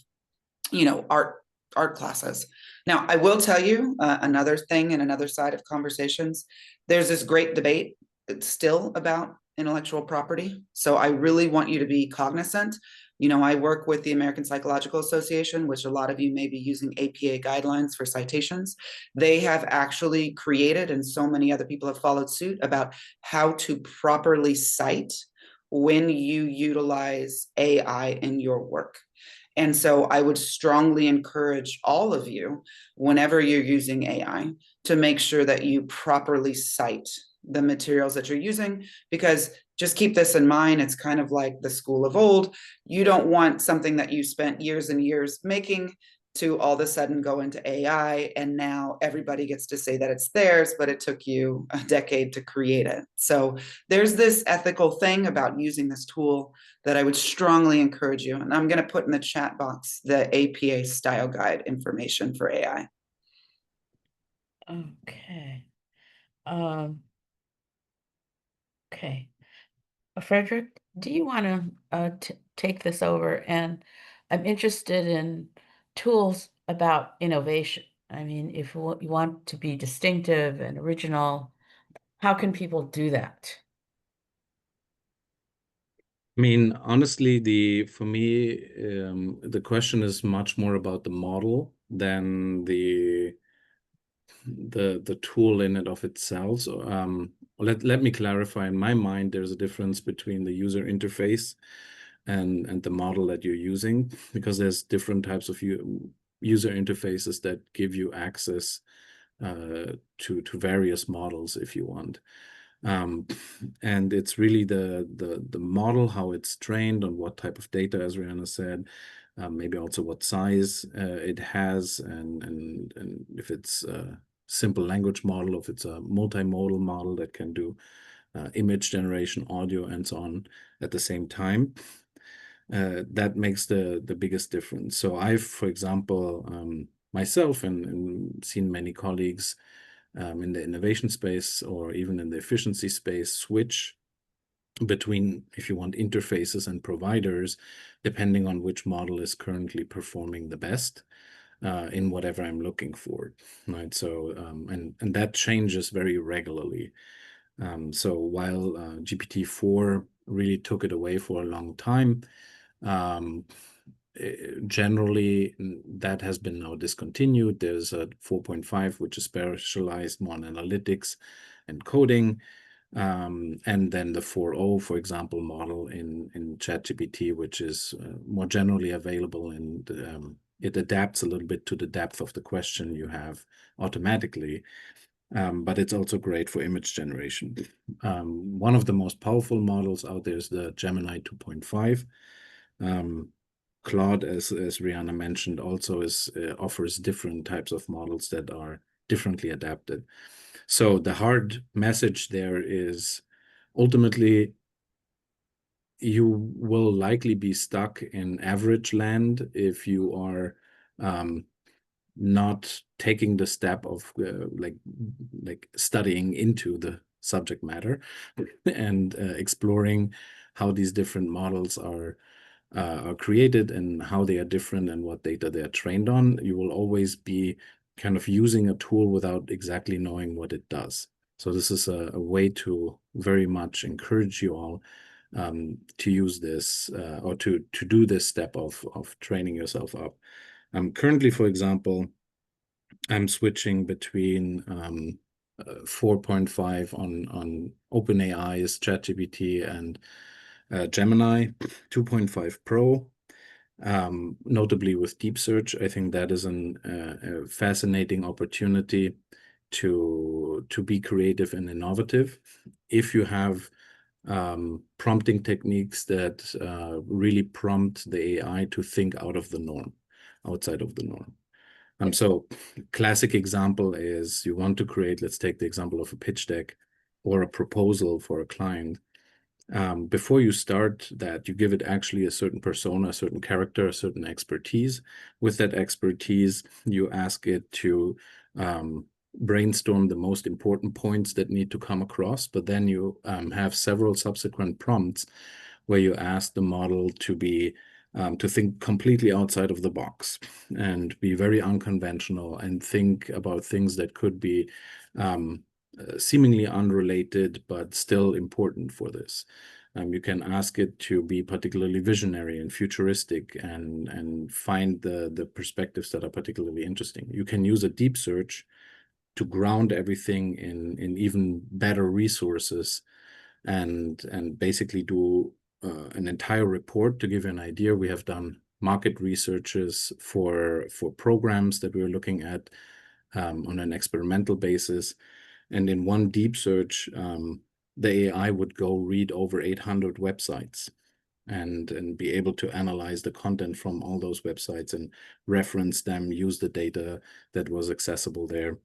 art classes. Now, I will tell you another thing and another side of conversations. There's this great debate still about intellectual property. So I really want you to be cognizant. I work with the American Psychological Association, which a lot of you may be using APA guidelines for citations. They have actually created, and so many other people have followed suit, about how to properly cite when you utilize AI in your work. And so I would strongly encourage all of you, whenever you're using AI, to make sure that you properly cite the materials that you're using, because just keep this in mind. It's kind of like the school of old. You don't want something that you spent years and years making to all of a sudden go into AI, and now everybody gets to say that it's theirs, but it took you a decade to create it. So there's this ethical thing about using this tool that I would strongly encourage you. And I'm going to put in the chat box the APA style guide information for AI. Okay. Okay. Frederick, do you want to take this over? And I'm interested in tools about innovation. I mean, if you want to be distinctive and original, how can people do that? I mean, honestly, for me, the question is much more about the model than the tool in and of itself. So let me clarify. In my mind, there's a difference between the user interface and the model that you're using, because there's different types of user interfaces that give you access to various models if you want. And it's really the model, how it's trained, on what type of data, as Rihanna said, maybe also what size it has, and if it's a simple language model, if it's a multimodal model that can do image generation, audio, and so on at the same time. That makes the biggest difference. So I've, for example, myself and seen many colleagues in the innovation space or even in the efficiency space switch between, if you want, interfaces and providers, depending on which model is currently performing the best in whatever I'm looking for, right? So, and that changes very regularly. So while GPT-4 really took it away for a long time, generally that has been now discontinued. There's a 4.5, which is specialized more on analytics and coding. And then the 4.0, for example, model in ChatGPT, which is more generally available, and it adapts a little bit to the depth of the question you have automatically. But it's also great for image generation. One of the most powerful models out there is the Gemini 2.5. Claude, as Rihanna mentioned, also offers different types of models that are differently adapted. So the hard message there is, ultimately, you will likely be stuck in average land if you are not taking the step of like studying into the subject matter and exploring how these different models are created and how they are different and what data they are trained on. You will always be kind of using a tool without exactly knowing what it does. So this is a way to very much encourage you all to use this or to do this step of training yourself up. Currently, for example, I'm switching between 4.5 on OpenAI's ChatGPT and Gemini 2.5 Pro, notably with deep search. I think that is a fascinating opportunity to be creative and innovative. If you have prompting techniques that really prompt the AI to think out of the norm, outside of the norm. So classic example is you want to create, let's take the example of a pitch deck or a proposal for a client. Before you start that, you give it actually a certain persona, a certain character, a certain expertise. With that expertise, you ask it to brainstorm the most important points that need to come across, but then you have several subsequent prompts where you ask the model to be to think completely outside of the box and be very unconventional and think about things that could be seemingly unrelated, but still important for this. You can ask it to be particularly visionary and futuristic and find the perspectives that are particularly interesting. You can use a deep search to ground everything in even better resources and basically do an entire report. To give you an idea, we have done market researches for programs that we were looking at on an experimental basis. And in one deep search, the AI would go read over 800 websites and be able to analyze the content from all those websites and reference them, use the data that was accessible there.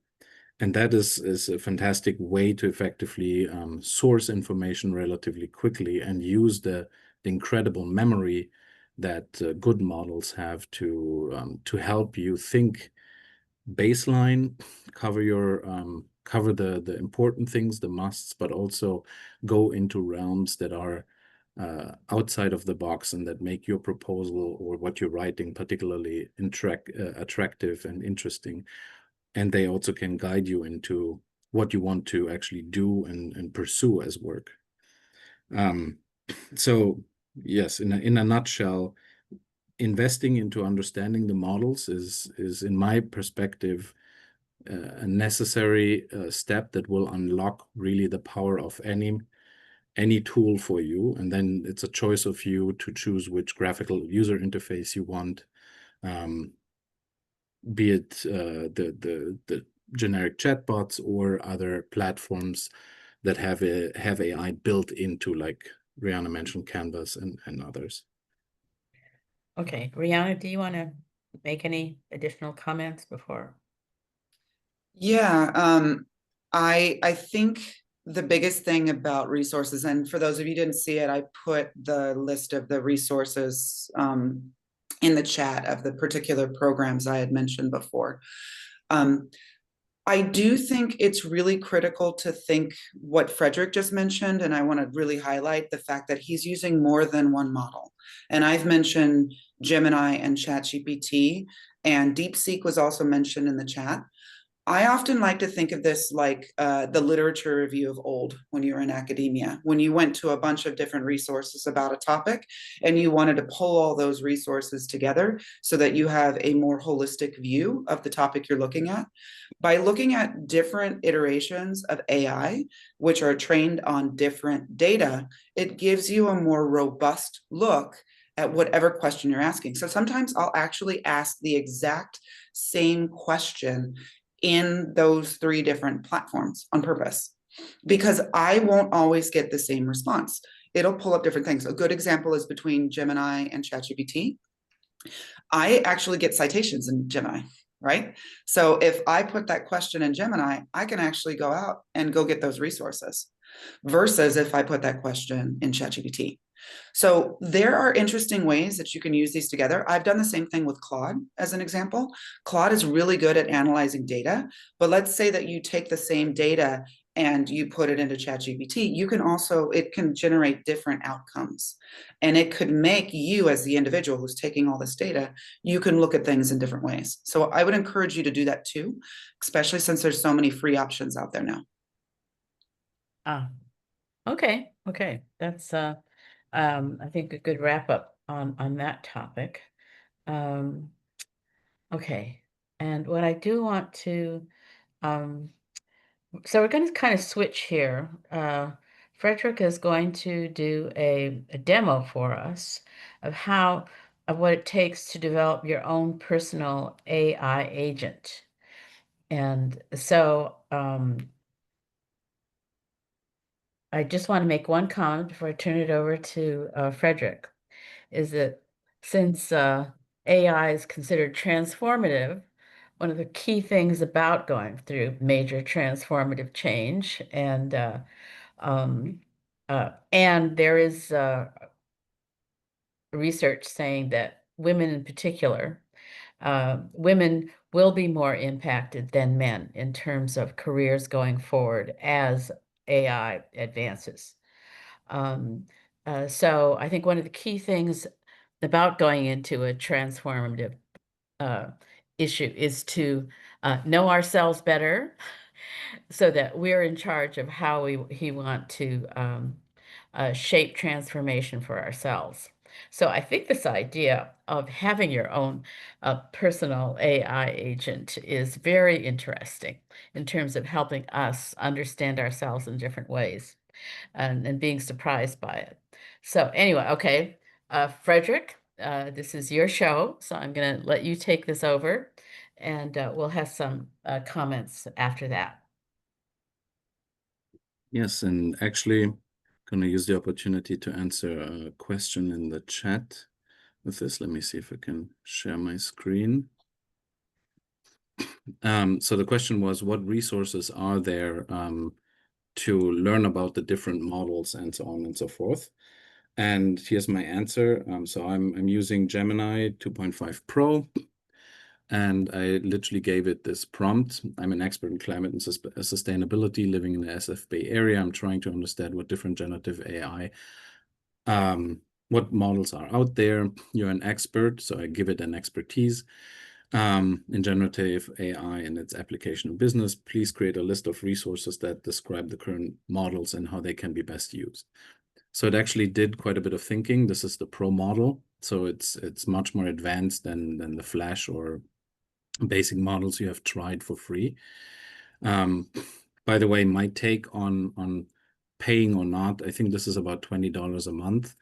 And that is a fantastic way to effectively source information relatively quickly and use the incredible memory that good models have to help you think baseline, cover the important things, the musts, but also go into realms that are outside of the box and that make your proposal or what you're writing particularly attractive and interesting. And they also can guide you into what you want to actually do and pursue as work. So yes, in a nutshell, investing into understanding the models is in my perspective a necessary step that will unlock really the power of any tool for you. And then it's a choice of you to choose which graphical user interface you want, be it the generic chatbots or other platforms that have AI built into, like Rihanna mentioned, Canvas and others. Okay, Rihanna, do you want to make any additional comments before? Yeah, I think the biggest thing about resources, and for those of you who didn't see it, I put the list of the resources in the chat of the particular programs I had mentioned before. I do think it's really critical to think what Frederick just mentioned, and I want to really highlight the fact that he's using more than one model. And I've mentioned Gemini and ChatGPT, and DeepSeek was also mentioned in the chat. I often like to think of this like the literature review of old when you were in academia, when you went to a bunch of different resources about a topic and you wanted to pull all those resources together so that you have a more holistic view of the topic you're looking at. By looking at different iterations of AI, which are trained on different data, it gives you a more robust look at whatever question you're asking. So sometimes I'll actually ask the exact same question in those three different platforms on purpose, because I won't always get the same response. It'll pull up different things. A good example is between Gemini and ChatGPT. I actually get citations in Gemini, right? So if I put that question in Gemini, I can actually go out and go get those resources versus if I put that question in ChatGPT. So there are interesting ways that you can use these together. I've done the same thing with Claude as an example. Claude is really good at analyzing data, but let's say that you take the same data and you put it into ChatGPT, it can generate different outcomes. And it could make you, as the individual who's taking all this data, you can look at things in different ways. So I would encourage you to do that too, especially since there's so many free options out there now. Okay. That's I think a good wrap up on that topic. Okay. And what I do want to so we're going to kind of switch here. Frederick is going to do a demo for us of what it takes to develop your own personal AI agent. And so I just want to make one comment before I turn it over to Frederick, is that since AI is considered transformative, one of the key things about going through major transformative change, and there is research saying that women in particular, women will be more impacted than men in terms of careers going forward as AI advances. So I think one of the key things about going into a transformative issue is to know ourselves better so that we're in charge of how we want to shape transformation for ourselves. So I think this idea of having your own personal AI agent is very interesting in terms of helping us understand ourselves in different ways and being surprised by it. So anyway, okay, Frederick, this is your show, so I'm going to let you take this over, and we'll have some comments after that. Yes, and actually, going to use the opportunity to answer a question in the chat with this. Let me see if I can share my screen. So the question was, what resources are there to learn about the different models and so on and so forth? And here's my answer. So I'm using Gemini 2.5 Pro. And I literally gave it this prompt. I'm an expert in climate and sustainability, living in the SF Bay Area. I'm trying to understand what different generative AI, what models are out there. You're an expert, so I give it an expertise in generative AI and its application in business. Please create a list of resources that describe the current models and how they can be best used. So it actually did quite a bit of thinking. This is the Pro model, so it's much more advanced than the Flash or basic models you have tried for free. By the way, my take on paying or not, I think this is about $20 a month.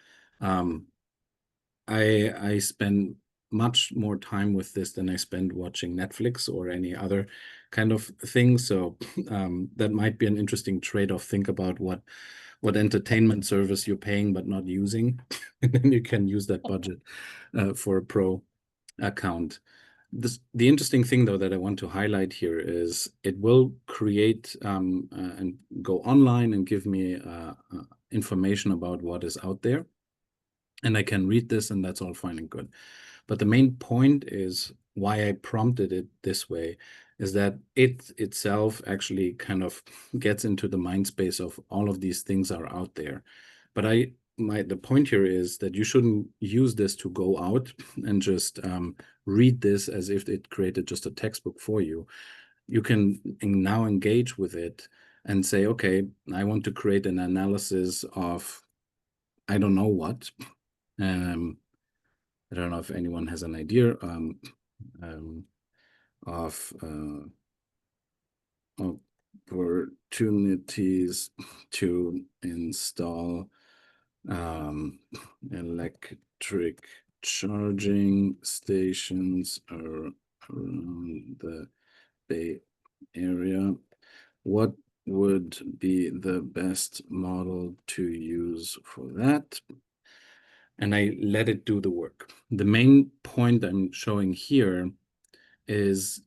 I spend much more time with this than I spend watching Netflix or any other kind of thing. So that might be an interesting trade-off. Think about what entertainment service you're paying but not using, and then you can use that budget for a pro account. The interesting thing, though, that I want to highlight here is it will create and go online and give me information about what is out there. And I can read this, and that's all fine and good. But the main point is why I prompted it this way is that it itself actually kind of gets into the mind space of all of these things are out there. But the point here is that you shouldn't use this to go out and just read this as if it created just a textbook for you. You can now engage with it and say, okay, I want to create an analysis of, I don't know what. I don't know if anyone has an idea of opportunities to install electric charging stations around the Bay Area. What would be the best model to use for that? And I let it do the work. The main point I'm showing here is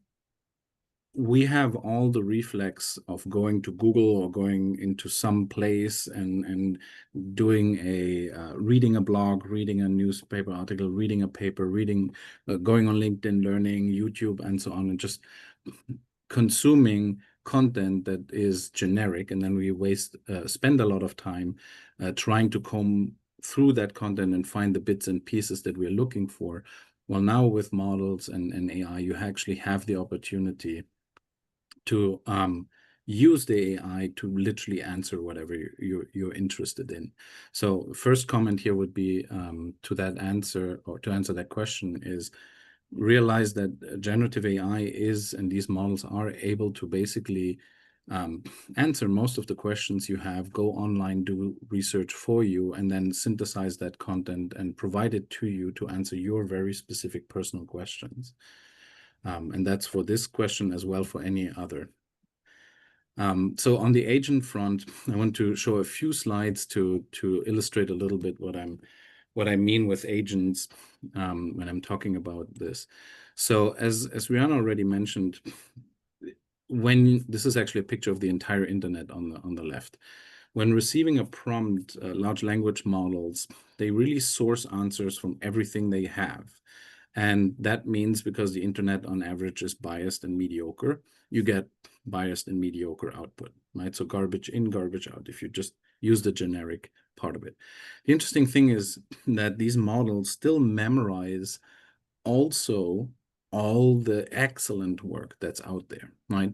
we have all the reflex of going to Google or going into some place and doing reading a blog, reading a newspaper article, reading a paper, going on LinkedIn, learning, YouTube, and so on, and just consuming content that is generic. And then we spend a lot of time trying to comb through that content and find the bits and pieces that we're looking for. Well, now with models and AI, you actually have the opportunity to use the AI to literally answer whatever you're interested in. So first comment here would be to that answer, or to answer that question, is realize that generative AI is, and these models are able to basically answer most of the questions you have, go online, do research for you, and then synthesize that content and provide it to you to answer your very specific personal questions. And that's for this question as well for any other. So on the agent front, I want to show a few slides to illustrate a little bit what I mean with agents when I'm talking about this. So as Rihanna already mentioned, when this is actually a picture of the entire internet on the left. When receiving a prompt, large language models, they really source answers from everything they have. And that means because the internet on average is biased and mediocre, you get biased and mediocre output, right? So garbage in, garbage out, if you just use the generic part of it. The interesting thing is that these models still memorize also all the excellent work that's out there, right?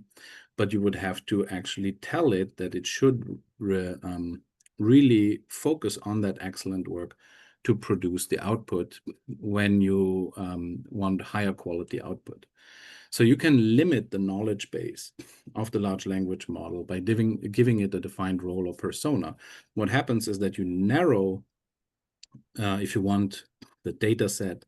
But you would have to actually tell it that it should really focus on that excellent work to produce the output when you want higher quality output. So you can limit the knowledge base of the large language model by giving it a defined role or persona. What happens is that you narrow, if you want, the data set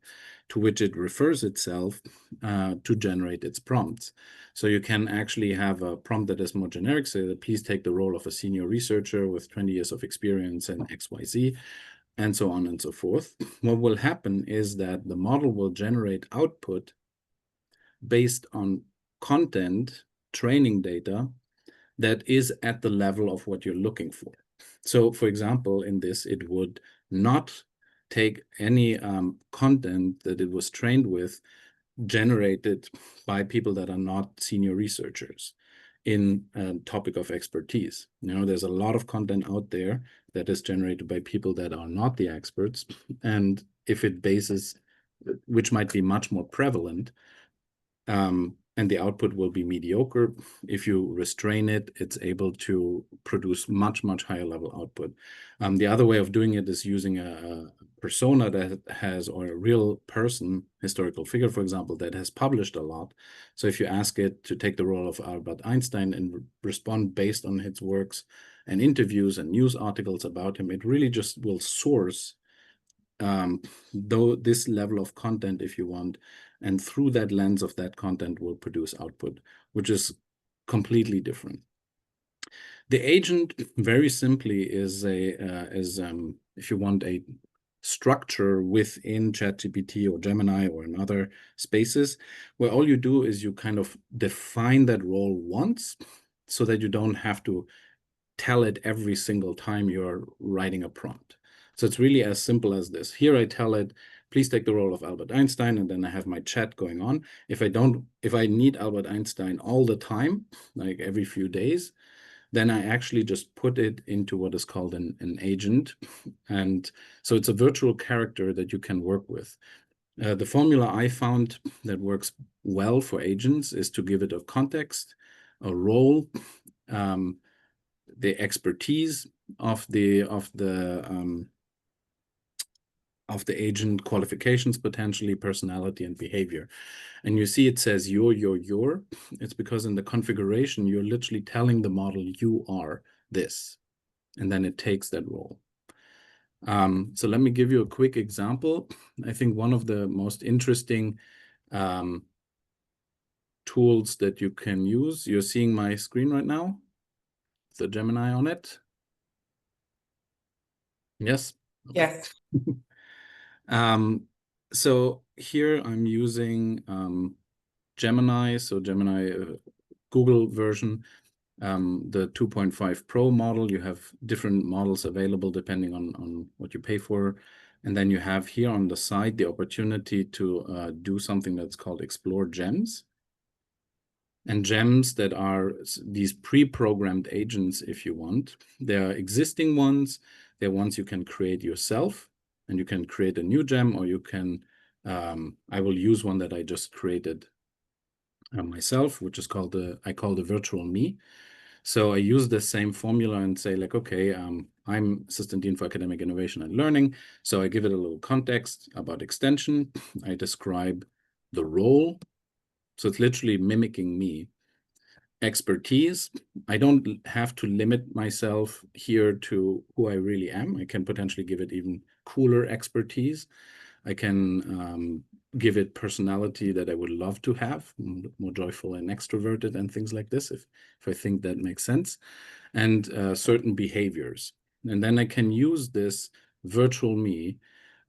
to which it refers itself to generate its prompts. So you can actually have a prompt that is more generic, say that please take the role of a senior researcher with 20 years of experience in XYZ, and so on and so forth. What will happen is that the model will generate output based on content, training data that is at the level of what you're looking for. So for example, in this, it would not take any content that it was trained with generated by people that are not senior researchers in a topic of expertise. You know, there's a lot of content out there that is generated by people that are not the experts. And if it bases, which might be much more prevalent, and the output will be mediocre. If you restrain it, it's able to produce much, much higher level output. The other way of doing it is using a persona that has, or a real person, historical figure, for example, that has published a lot. So if you ask it to take the role of Albert Einstein and respond based on its works and interviews and news articles about him, it really just will source though this level of content, if you want, and through that lens of that content will produce output, which is completely different. The agent, very simply, is if you want, a structure within ChatGPT or Gemini or in other spaces, where all you do is you kind of define that role once, so that you don't have to tell it every single time you're writing a prompt. So it's really as simple as this. Here I tell it, please take the role of Albert Einstein, and then I have my chat going on. If I need Albert Einstein all the time, like every few days, then I actually just put it into what is called an agent. And so it's a virtual character that you can work with. The formula I found that works well for agents is to give it a context, a role, the expertise of the agent, qualifications, potentially personality and behavior. And you see it says your. It's because in the configuration, you're literally telling the model you are this, and then it takes that role. So let me give you a quick example. I think one of the most interesting tools that you can use, you're seeing my screen right now, the Gemini on it. Yes? Yes. So here I'm using Gemini, so Gemini Google version, the 2.5 Pro model. You have different models available depending on what you pay for. And then you have here on the side the opportunity to do something that's called Explore Gems. And gems that are these pre-programmed agents, if you want. There are existing ones. They're ones you can create yourself, and you can create a new gem, or you can, I will use one that I just created myself, which is called I call the virtual me. So I use the same formula and say like, okay, I'm Assistant Dean for Academic Innovation and Learning. So I give it a little context about extension. I describe the role. So it's literally mimicking me. Expertise, I don't have to limit myself here to who I really am. I can potentially give it even cooler expertise. I can give it personality that I would love to have, more joyful and extroverted and things like this, if I think that makes sense, and certain behaviors. And then I can use this virtual me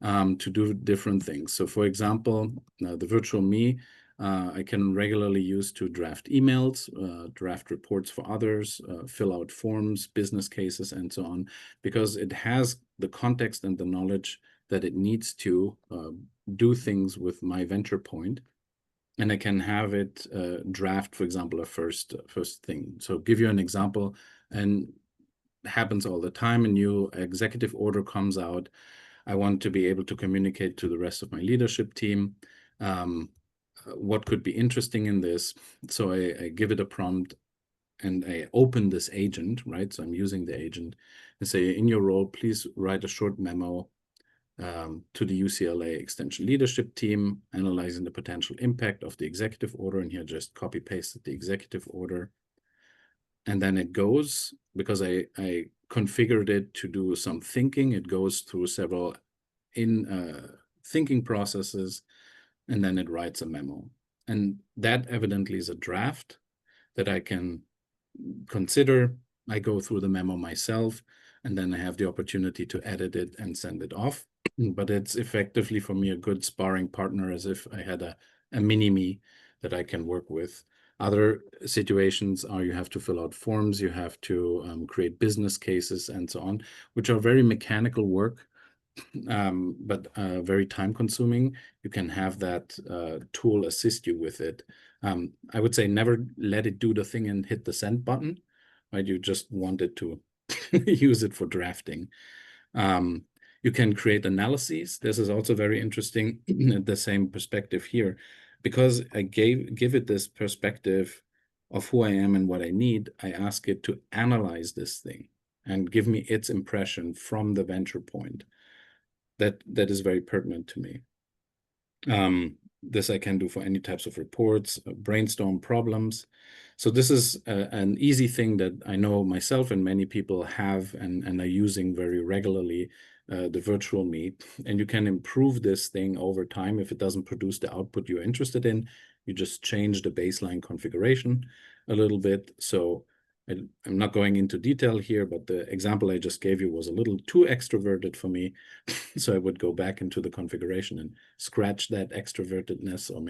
to do different things. So for example, the virtual me, I can regularly use to draft emails, draft reports for others, fill out forms, business cases, and so on, because it has the context and the knowledge that it needs to do things with my venture point. And I can have it draft, for example, a first thing. So give you an example, and happens all the time. A new executive order comes out. I want to be able to communicate to the rest of my leadership team what could be interesting in this. So I give it a prompt and I open this agent, right? So I'm using the agent and say, in your role, please write a short memo to the UCLA Extension Leadership Team, analyzing the potential impact of the executive order. And here just copy pasted the executive order. And then it goes, because I configured it to do some thinking, it goes through several thinking processes, and then it writes a memo. And that evidently is a draft that I can consider. I go through the memo myself, and then I have the opportunity to edit it and send it off. But it's effectively for me a good sparring partner, as if I had a mini me that I can work with. Other situations are you have to fill out forms, you have to create business cases and so on, which are very mechanical work, but very time consuming. You can have that tool assist you with it. I would say never let it do the thing and hit the send button, right? You just want it to use it for drafting. You can create analyses. This is also very interesting. The same perspective here, because I give it this perspective of who I am and what I need. I ask it to analyze this thing and give me its impression from the venture point. That is very pertinent to me. This I can do for any types of reports, brainstorm problems. So this is an easy thing that I know myself and many people have and are using very regularly, the virtual me. And you can improve this thing over time. If it doesn't produce the output you're interested in, you just change the baseline configuration a little bit. So I'm not going into detail here, but the example I just gave you was a little too extroverted for me. So I would go back into the configuration and scratch that extrovertedness or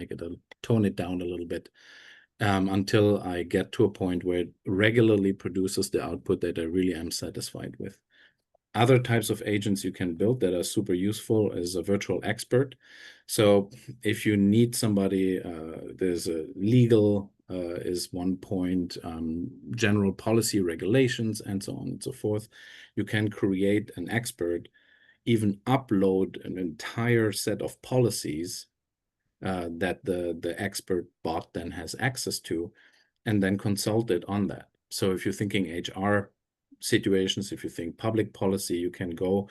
tone it down a little bit until I get to a point where it regularly produces the output that I really am satisfied with. Other types of agents you can build that are super useful is a virtual expert. So if you need somebody, there's a legal is one point, general policy regulations, and so on and so forth. You can create an expert, even upload an entire set of policies that the expert bot then has access to, and then consult it on that. So if you're thinking HR situations, if you think public policy, you can go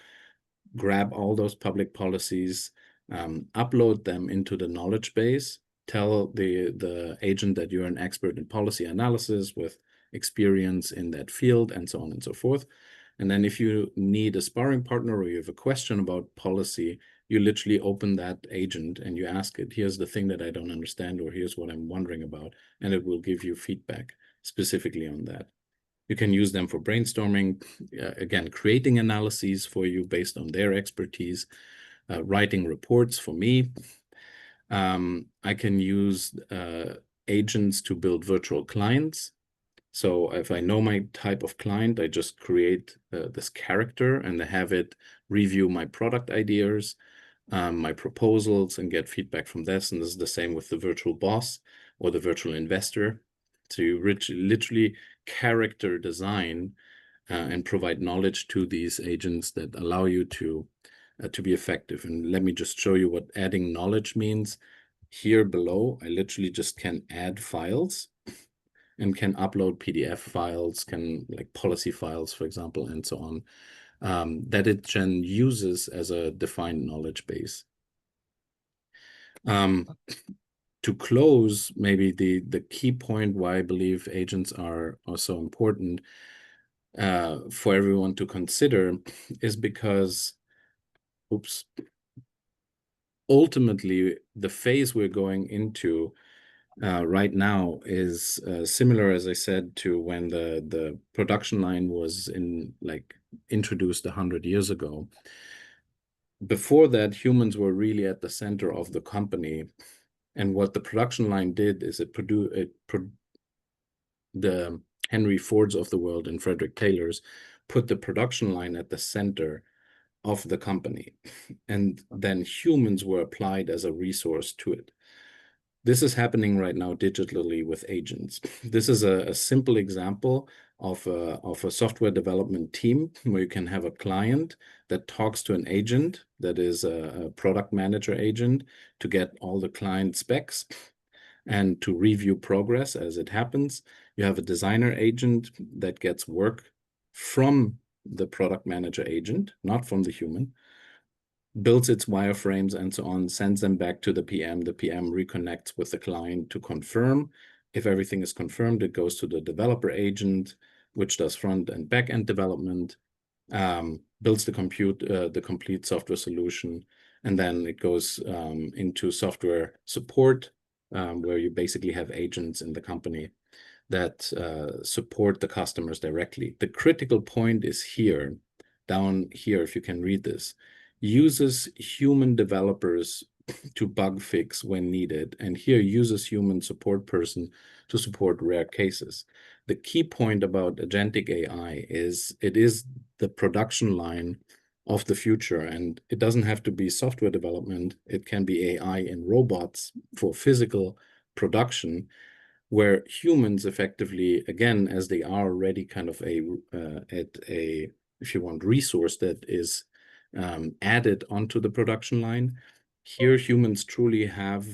grab all those public policies, upload them into the knowledge base, tell the agent that you're an expert in policy analysis with experience in that field, and so on and so forth. And then if you need a sparring partner or you have a question about policy, you literally open that agent and you ask it, here's the thing that I don't understand, or here's what I'm wondering about, and it will give you feedback specifically on that. You can use them for brainstorming, again, creating analyses for you based on their expertise, writing reports for me. I can use agents to build virtual clients. So if I know my type of client, I just create this character and I have it review my product ideas, my proposals, and get feedback from this. And this is the same with the virtual boss or the virtual investor. So you literally character design and provide knowledge to these agents that allow you to be effective. And let me just show you what adding knowledge means. Here below, I literally just can add files and can upload PDF files, like policy files, for example, and so on, that it then uses as a defined knowledge base. To close, maybe the key point why I believe agents are so important for everyone to consider is because, ultimately, the phase we're going into right now is similar, as I said, to when the production line was introduced 100 years ago. Before that, humans were really at the center of the company, and what the production line did is the Henry Fords of the world and Frederick Taylors put the production line at the center of the company, and then humans were applied as a resource to it. This is happening right now digitally with agents. This is a simple example of a software development team where you can have a client that talks to an agent that is a product manager agent to get all the client specs and to review progress as it happens. You have a designer agent that gets work from the product manager agent, not from the human, builds its wireframes and so on, sends them back to the PM. The PM reconnects with the client to confirm. If everything is confirmed, it goes to the developer agent, which does front and back end development, builds the complete software solution, and then it goes into software support, where you basically have agents in the company that support the customers directly. The critical point is here, down here, if you can read this, uses human developers to bug fix when needed, and here uses human support person to support rare cases. The key point about agentic AI is it is the production line of the future, and it doesn't have to be software development. It can be AI in robots for physical production, where humans effectively, again, as they are already kind of if you want, resource that is added onto the production line. Here, humans truly have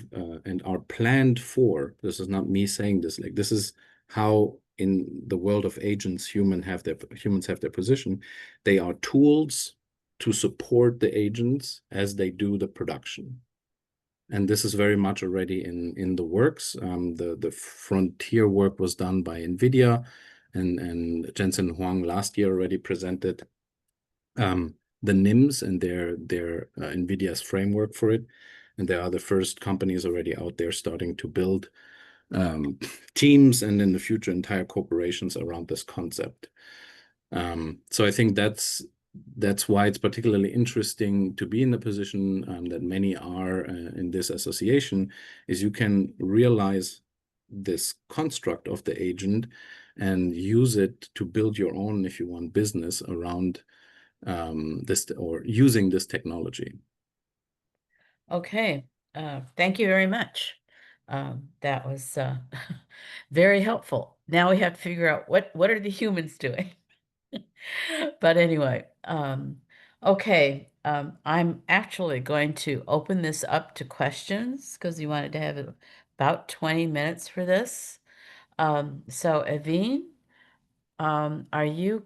and are planned for. This is not me saying this. Like, this is how in the world of agents, humans have their position. They are tools to support the agents as they do the production. And this is very much already in the works. The frontier work was done by NVIDIA, and Jensen Huang last year already presented the NIMs and their NVIDIA's framework for it. And there are the first companies already out there starting to build teams and in the future entire corporations around this concept. So I think that's why it's particularly interesting to be in the position that many are in this association, is you can realize this construct of the agent and use it to build your own, if you want, business around this or using this technology. Okay, thank you very much. That was very helpful. Now we have to figure out what are the humans doing. But anyway, okay, I'm actually going to open this up to questions because you wanted to have about 20 minutes for this. So Evine, are you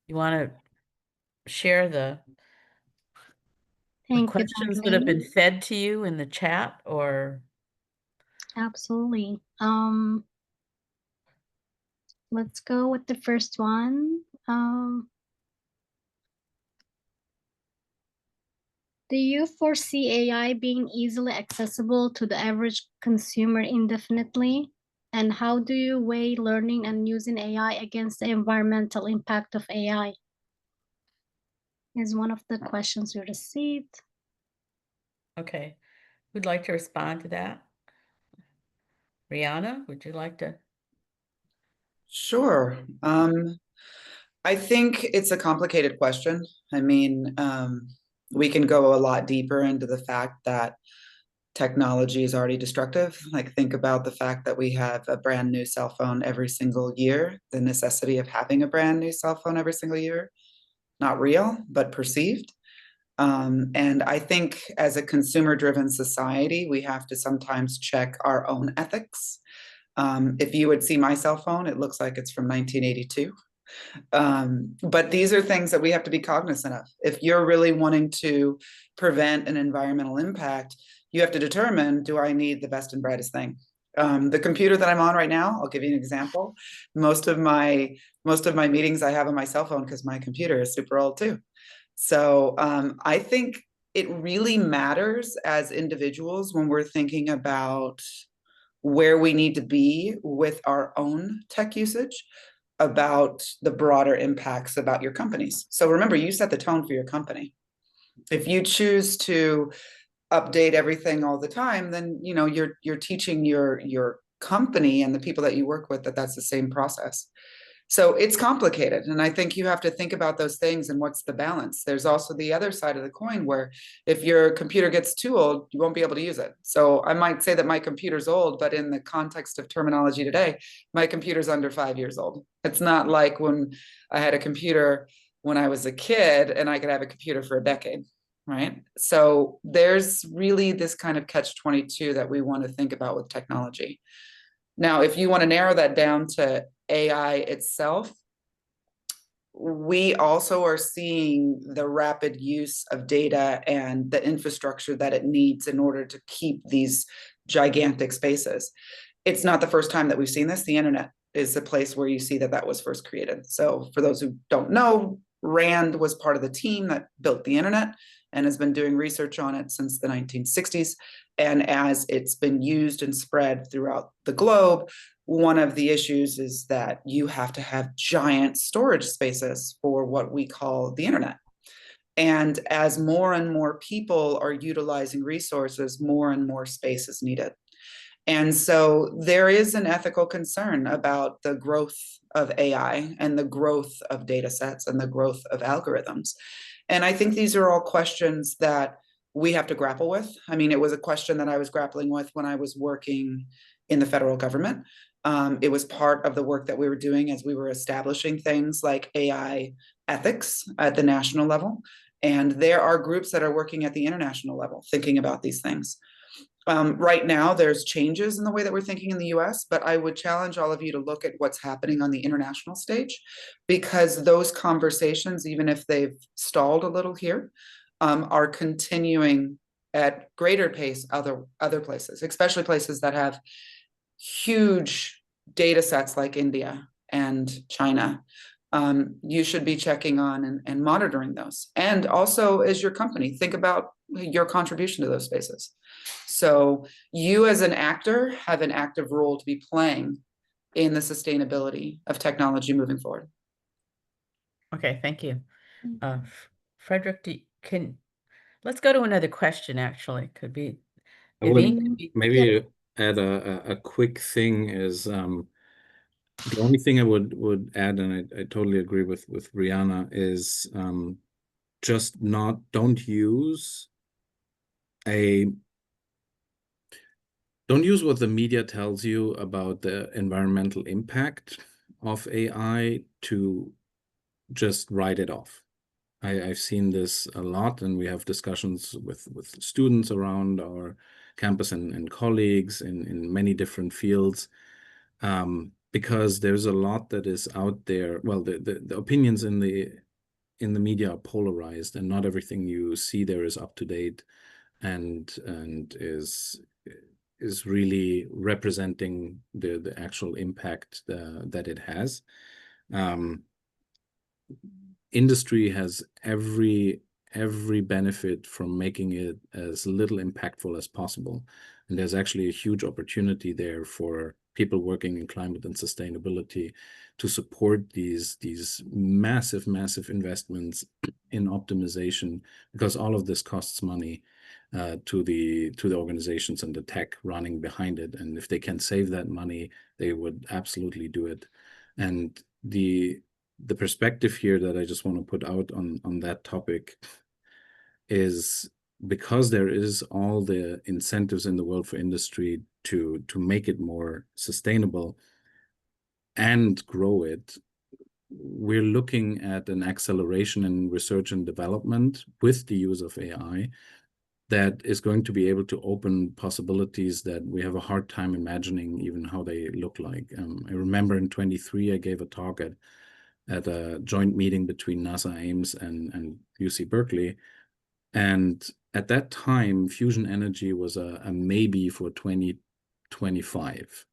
you want to share the Thank you, questions that have been Darlene. fed to you in the chat, or? Absolutely. Let's go with the first one. Do you foresee AI being easily accessible to the average consumer indefinitely? And how do you weigh learning and using AI against the environmental impact of AI? Is one of the questions we received. Okay, who'd like to respond to that? Rihanna, would you like to? Sure. I think it's a complicated question. I mean, we can go a lot deeper into the fact that technology is already destructive. Like, think about the fact that we have a brand new cell phone every single year, the necessity of having a brand new cell phone every single year, not real, but perceived. And I think as a consumer-driven society, we have to sometimes check our own ethics. If you would see my cell phone, it looks like it's from 1982. But these are things that we have to be cognizant of. If you're really wanting to prevent an environmental impact, you have to determine, do I need the best and brightest thing? The computer that I'm on right now, I'll give you an example. Most of my meetings I have on my cell phone because my computer is super old too. So I think it really matters as individuals when we're thinking about where we need to be with our own tech usage, about the broader impacts about your companies. So remember, you set the tone for your company. If you choose to update everything all the time, then you're teaching your company and the people that you work with that that's the same process. So it's complicated. And I think you have to think about those things and what's the balance. There's also the other side of the coin where if your computer gets too old, you won't be able to use it. So I might say that my computer's old, but in the context of terminology today, my computer's under 5 years old. It's not like when I had a computer when I was a kid and I could have a computer for a decade, right? So there's really this kind of catch-22 that we want to think about with technology. Now, if you want to narrow that down to AI itself, we also are seeing the rapid use of data and the infrastructure that it needs in order to keep these gigantic spaces. It's not the first time that we've seen this. The internet is the place where you see that that was first created. So for those who don't know, Rand was part of the team that built the internet and has been doing research on it since the 1960s. And as it's been used and spread throughout the globe, one of the issues is that you have to have giant storage spaces for what we call the internet. And as more and more people are utilizing resources, more and more space is needed. And so there is an ethical concern about the growth of AI and the growth of data sets and the growth of algorithms. And I think these are all questions that we have to grapple with. I mean, it was a question that I was grappling with when I was working in the federal government. It was part of the work that we were doing as we were establishing things like AI ethics at the national level. And there are groups that are working at the international level thinking about these things. Right now, there's changes in the way that we're thinking in the US, but I would challenge all of you to look at what's happening on the international stage, because those conversations, even if they've stalled a little here, are continuing at greater pace other places, especially places that have huge data sets like India and China. You should be checking on and monitoring those. And also, as your company, think about your contribution to those spaces. So you as an actor have an active role to be playing in the sustainability of technology moving forward. Okay, thank you. Frederick, let's go to another question, actually. Could be, maybe add a quick thing is the only thing I would add, and I totally agree with Brianna, is just don't use what the media tells you about the environmental impact of AI to just write it off. I've seen this a lot, and we have discussions with students around our campus and colleagues in many different fields, because there's a lot that is out there. Well, the opinions in the media are polarized, and not everything you see there is up to date and is really representing the actual impact that it has. Industry has every benefit from making it as little impactful as possible. And there's actually a huge opportunity there for people working in climate and sustainability to support these massive investments in optimization, because all of this costs money to the organizations and the tech running behind it. And if they can save that money, they would absolutely do it. And the perspective here that I just want to put out on that topic is, because there is all the incentives in the world for industry to make it more sustainable and grow it, we're looking at an acceleration in research and development with the use of AI that is going to be able to open possibilities that we have a hard time imagining even how they look like. I remember in 23, I gave a talk at a joint meeting between NASA Ames and UC Berkeley. And at that time, fusion energy was a maybe for 2025.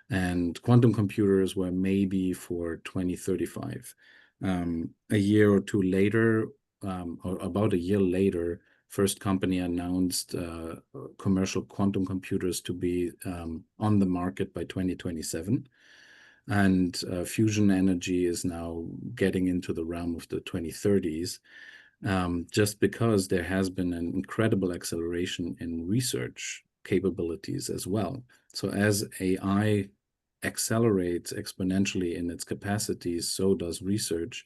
And quantum computers were maybe for 2035. A year or two later, or about a year later, first company announced commercial quantum computers to be on the market by 2027. And fusion energy is now getting into the realm of the 2030s, just because there has been an incredible acceleration in research capabilities as well. So as AI accelerates exponentially in its capacities, so does research.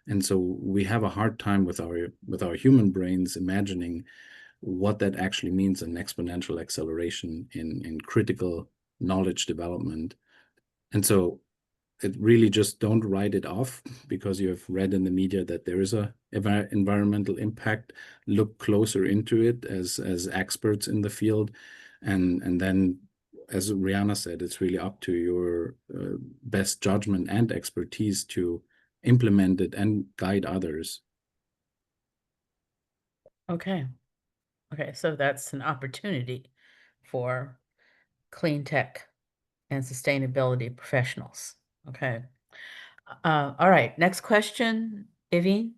And so we have a hard time with our human brains imagining what that actually means, an exponential acceleration in critical knowledge development. And so it really just don't write it off because you have read in the media that there is a environmental impact. Look closer into it as experts in the field. And then, as Rihanna said, it's really up to your best judgment and expertise to implement it and guide others. Okay. So that's an opportunity for clean tech and sustainability professionals. Okay. All right. Next question, Evine.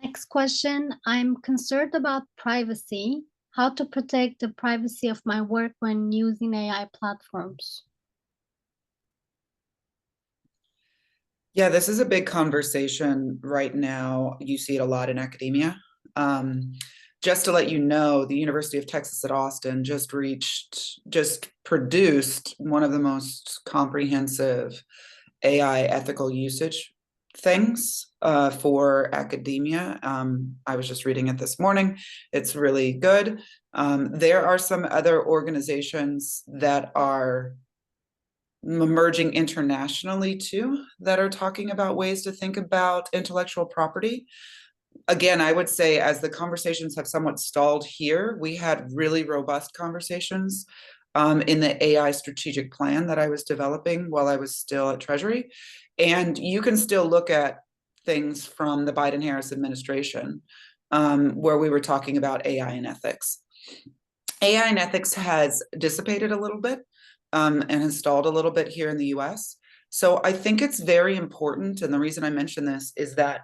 Next question. I'm concerned about privacy. How to protect the privacy of my work when using AI platforms? Yeah, this is a big conversation right now. You see it a lot in academia. Just to let you know, the University of Texas at Austin just produced one of the most comprehensive AI ethical usage things for academia. I was just reading it this morning. It's really good. There are some other organizations that are emerging internationally too, that are talking about ways to think about intellectual property. Again, I would say as the conversations have somewhat stalled here, we had really robust conversations in the AI strategic plan that I was developing while I was still at Treasury. And you can still look at things from the Biden-Harris administration where we were talking about AI and ethics. AI and ethics has dissipated a little bit and has stalled a little bit here in the US. So I think it's very important. And the reason I mention this is that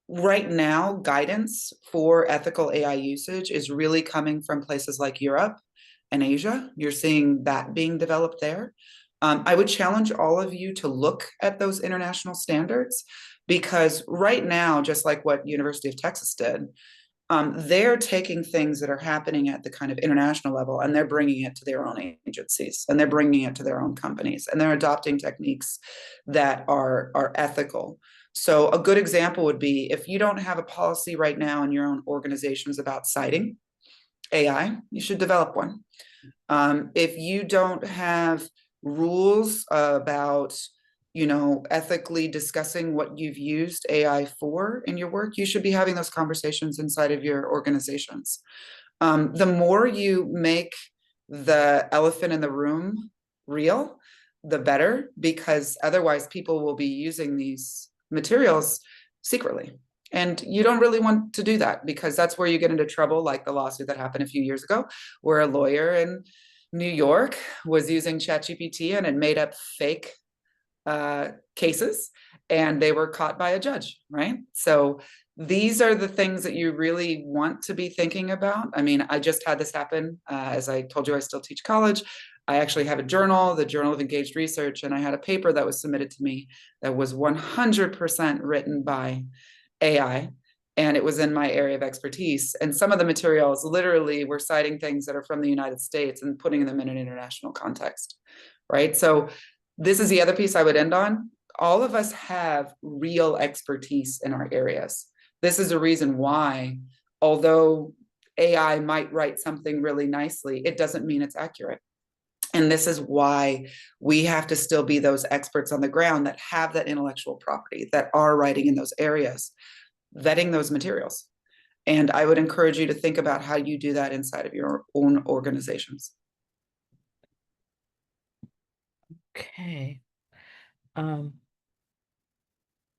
right now, guidance for ethical AI usage is really coming from places like Europe and Asia. You're seeing that being developed there. I would challenge all of you to look at those international standards because right now, just like what University of Texas did, they're taking things that are happening at the kind of international level and they're bringing it to their own agencies and they're bringing it to their own companies and they're adopting techniques that are ethical. So a good example would be if you don't have a policy right now in your own organizations about citing AI, you should develop one. If you don't have rules about ethically discussing what you've used AI for in your work, you should be having those conversations inside of your organizations. The more you make the elephant in the room real, the better, because otherwise people will be using these materials secretly. And you don't really want to do that because that's where you get into trouble, like the lawsuit that happened a few years ago, where a lawyer in New York was using ChatGPT and it made up fake cases and they were caught by a judge, right? So these are the things that you really want to be thinking about. I mean, I just had this happen. As I told you, I still teach college. I actually have a journal, the Journal of Engaged Research, and I had a paper that was submitted to me that was 100% written by AI, and it was in my area of expertise. And some of the materials literally were citing things that are from the United States and putting them in an international context, right? So this is the other piece I would end on. All of us have real expertise in our areas. This is a reason why, although AI might write something really nicely, it doesn't mean it's accurate. And this is why we have to still be those experts on the ground that have that intellectual property, that are writing in those areas, vetting those materials. And I would encourage you to think about how you do that inside of your own organizations. Okay.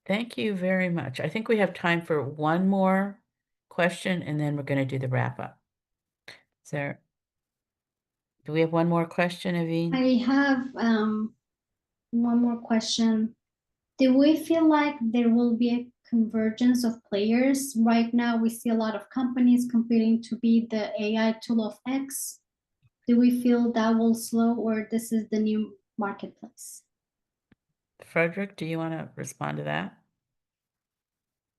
Thank you very much. I think we have time for one more question and then we're going to do the wrap up. Do we have one more question, Evine? I have one more question. Do we feel like there will be a convergence of players. Right now, we see a lot of companies competing to be the AI tool of X. Do we feel that will slow, or this is the new marketplace? Frederick, do you want to respond to that?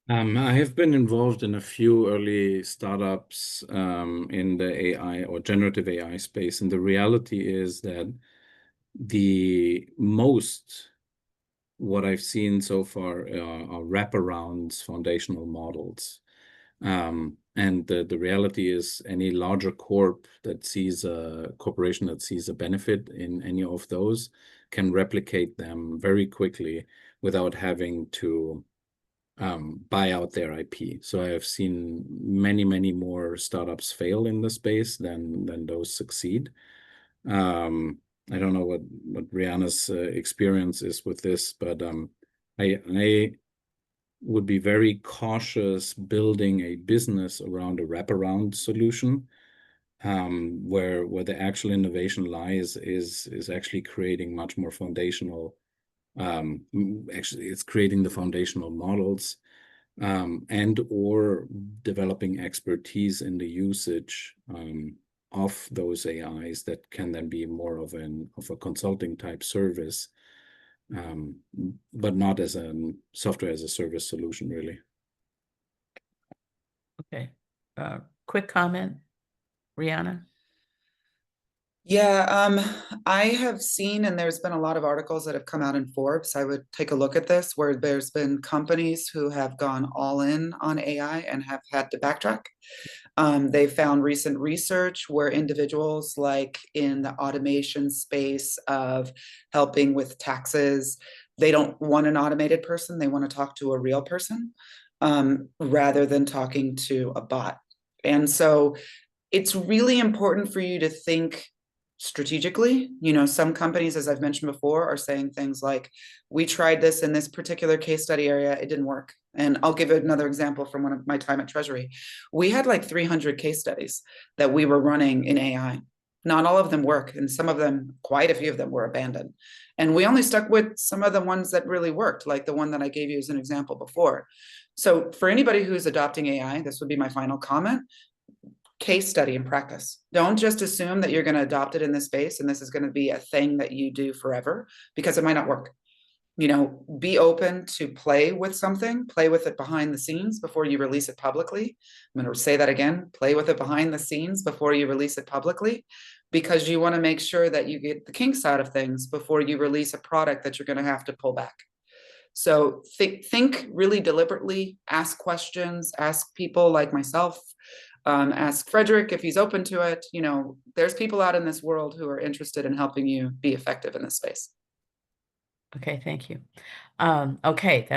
I have been involved in a few early startups in the AI or generative AI space, and the reality is that what I've seen so far are wraparounds, foundational models. And the reality is any larger corporation that sees a benefit in any of those can replicate them very quickly without having to buy out their IP. So I have seen many, many more startups fail in the space than those succeed. I don't know what Rihanna's experience is with this, but I would be very cautious building a business around a wraparound solution, where the actual innovation lies is actually creating much more foundational. Actually, it's creating the foundational models, and or developing expertise in the usage of those AIs that can then be more of a consulting type service, but not as a software as a service solution, really. Okay. Quick comment, Rihanna? Yeah, I have seen, and there's been a lot of articles that have come out in Forbes. I would take a look at this, where there's been companies who have gone all in on AI and have had to backtrack. They found recent research where individuals, like in the automation space of helping with taxes, they don't want an automated person. They want to talk to a real person, rather than talking to a bot. And so it's really important for you to think strategically. Some companies, as I've mentioned before, are saying things like, we tried this in this particular case study area, it didn't work. And I'll give another example from one of my time at Treasury. We had like 300 case studies that we were running in AI. Not all of them work, and some of them, quite a few of them, were abandoned. And we only stuck with some of the ones that really worked, like the one that I gave you as an example before. So for anybody who's adopting AI, this would be my final comment: case study and practice. Don't just assume that you're going to adopt it in this space and this is going to be a thing that you do forever, because it might not work. Be open to play with something, play with it behind the scenes before you release it publicly. I'm going to say that again: play with it behind the scenes before you release it publicly, because you want to make sure that you get the kinks out of things before you release a product that you're going to have to pull back. So think really deliberately, ask questions, ask people like myself, ask Frederick if he's open to it. There's people out in this world who are interested in helping you be effective in this space. Okay, thank you. Okay,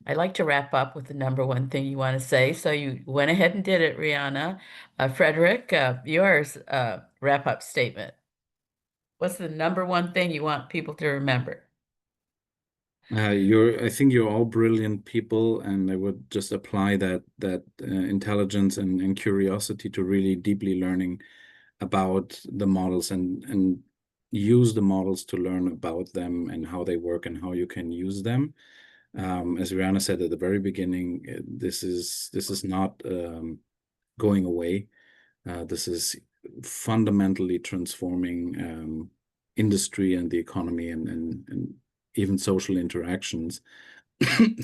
I like to wrap up with the number one thing you want to say. So you went ahead and did it, Rihanna. Frederick, yours wrap-up statement. What's the number one thing you want people to remember? I think you're all brilliant people, and I would just apply that intelligence and curiosity to really deeply learning about the models, and use the models to learn about them and how they work and how you can use them. As Rihanna said at the very beginning, this is not going away. This is fundamentally transforming industry and the economy and even social interactions.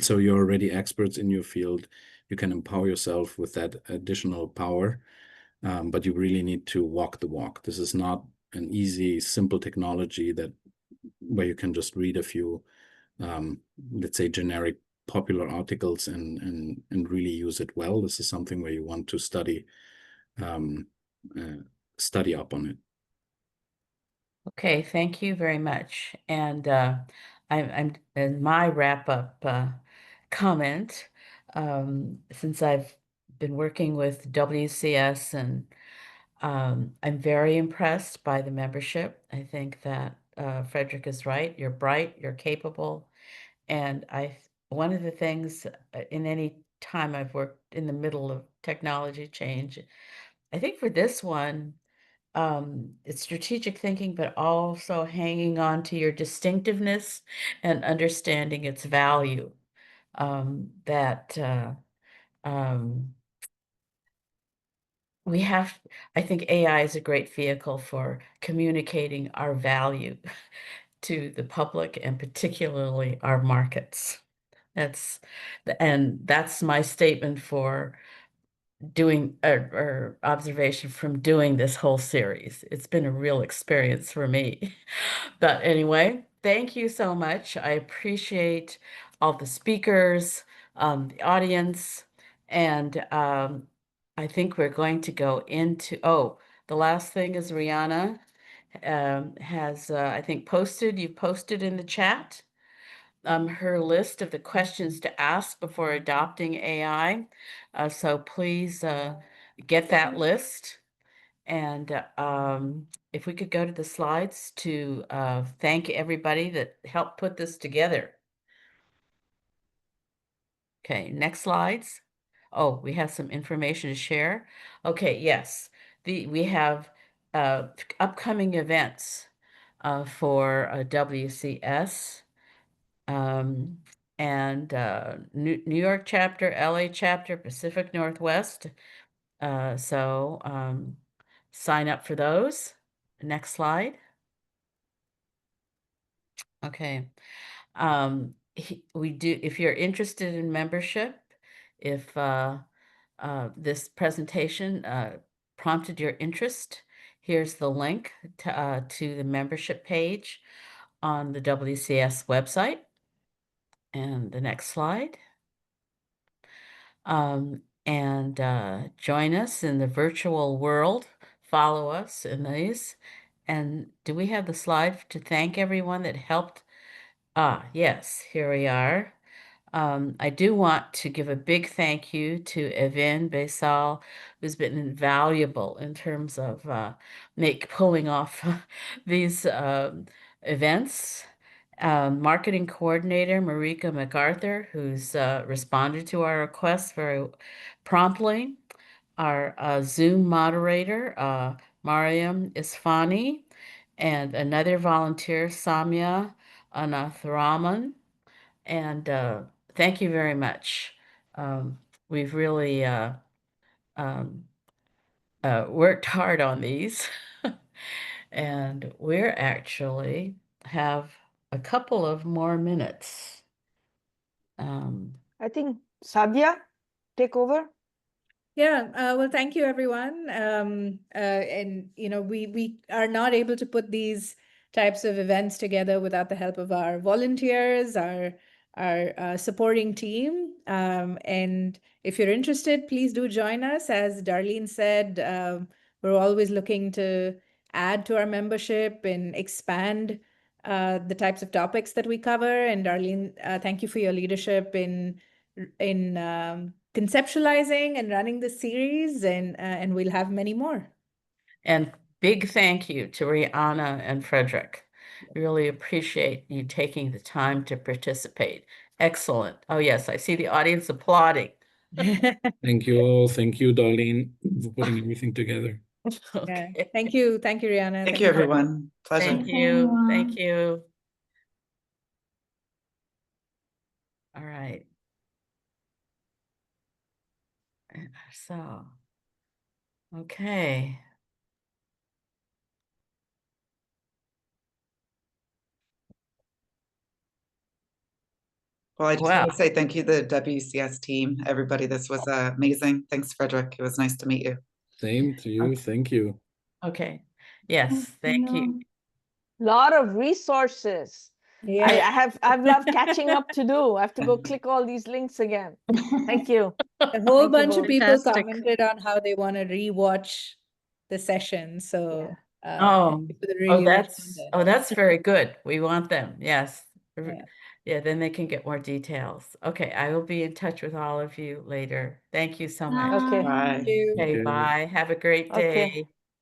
So you're already experts in your field. You can empower yourself with that additional power, but you really need to walk the walk. This is not an easy, simple technology where you can just read a few, let's say, generic popular articles and really use it well. This is something where you want to study up on it. Okay, thank you very much. And I'm in my wrap-up comment, since I've been working with WCS, and I'm very impressed by the membership. I think that Frederick is right. You're bright, you're capable, and one of the things in any time I've worked in the middle of technology change, I think for this one, it's strategic thinking, but also hanging on to your distinctiveness and understanding its value. that I think AI is a great vehicle for communicating our value to the public and particularly our markets. That's my statement for doing or observation from doing this whole series. It's been a real experience for me. But anyway, thank you so much. I appreciate all the speakers, the audience, and I think we're going to go into, the last thing is Rihanna has, I think, you've posted in the chat her list of the questions to ask before adopting AI. So please get that list. And if we could go to the slides to thank everybody that helped put this together. Okay, next slides. Oh, we have some information to share. Okay, yes. We have upcoming events for WCS. And New York chapter, LA chapter, Pacific Northwest. So sign up for those. Next slide. Okay. If you're interested in membership, if this presentation prompted your interest, here's the link to the membership page on the WCS website. And the next slide. And join us in the virtual world. Follow us in these. And do we have the slide to thank everyone that helped? Yes, here we are. I do want to give a big thank you to Evin Baisal, who's been invaluable in terms of pulling off these events. Marketing coordinator Marika MacArthur, who's responded to our requests very promptly. Our Zoom moderator, Mariam Isfani, and another volunteer, Samya Anathraman. And thank you very much. We've really worked hard on these. And we're actually have a couple of more minutes. I think Sadia, take over. Yeah, well, thank you, everyone. And we are not able to put these types of events together without the help of our volunteers, our supporting team. And if you're interested, please do join us. As Darlene said, we're always looking to add to our membership and expand the types of topics that we cover. And Darlene, thank you for your leadership in conceptualizing and running the series, and we'll have many more. And big thank you to Rihanna and Frederick. Really appreciate you taking the time to participate. Excellent. Oh, yes, I see the audience applauding. Thank you all. Thank you, Darlene, for putting everything together. Okay. Yeah. Thank you, Rihanna. Thank you, everyone. Pleasure. Thank you. Thank you. All right. So, okay. Well, I just want to say thank you to the WCS team, everybody. This was amazing. Thanks, Frederick. It was nice to meet you. Same to you. Thank you. Okay. Yes, thank you. Lot of resources. Yeah. I've loved catching up to do. I have to go click all these links again. Thank you. A whole bunch of people Fantastic. commented on how they want to rewatch the session. So that's very good. We want them. Yes. Yeah. Yeah, then they can get more details. Okay, I will be in touch with all of you later. Thank you so much. Okay. Bye. Okay, bye. Have a great day. Okay.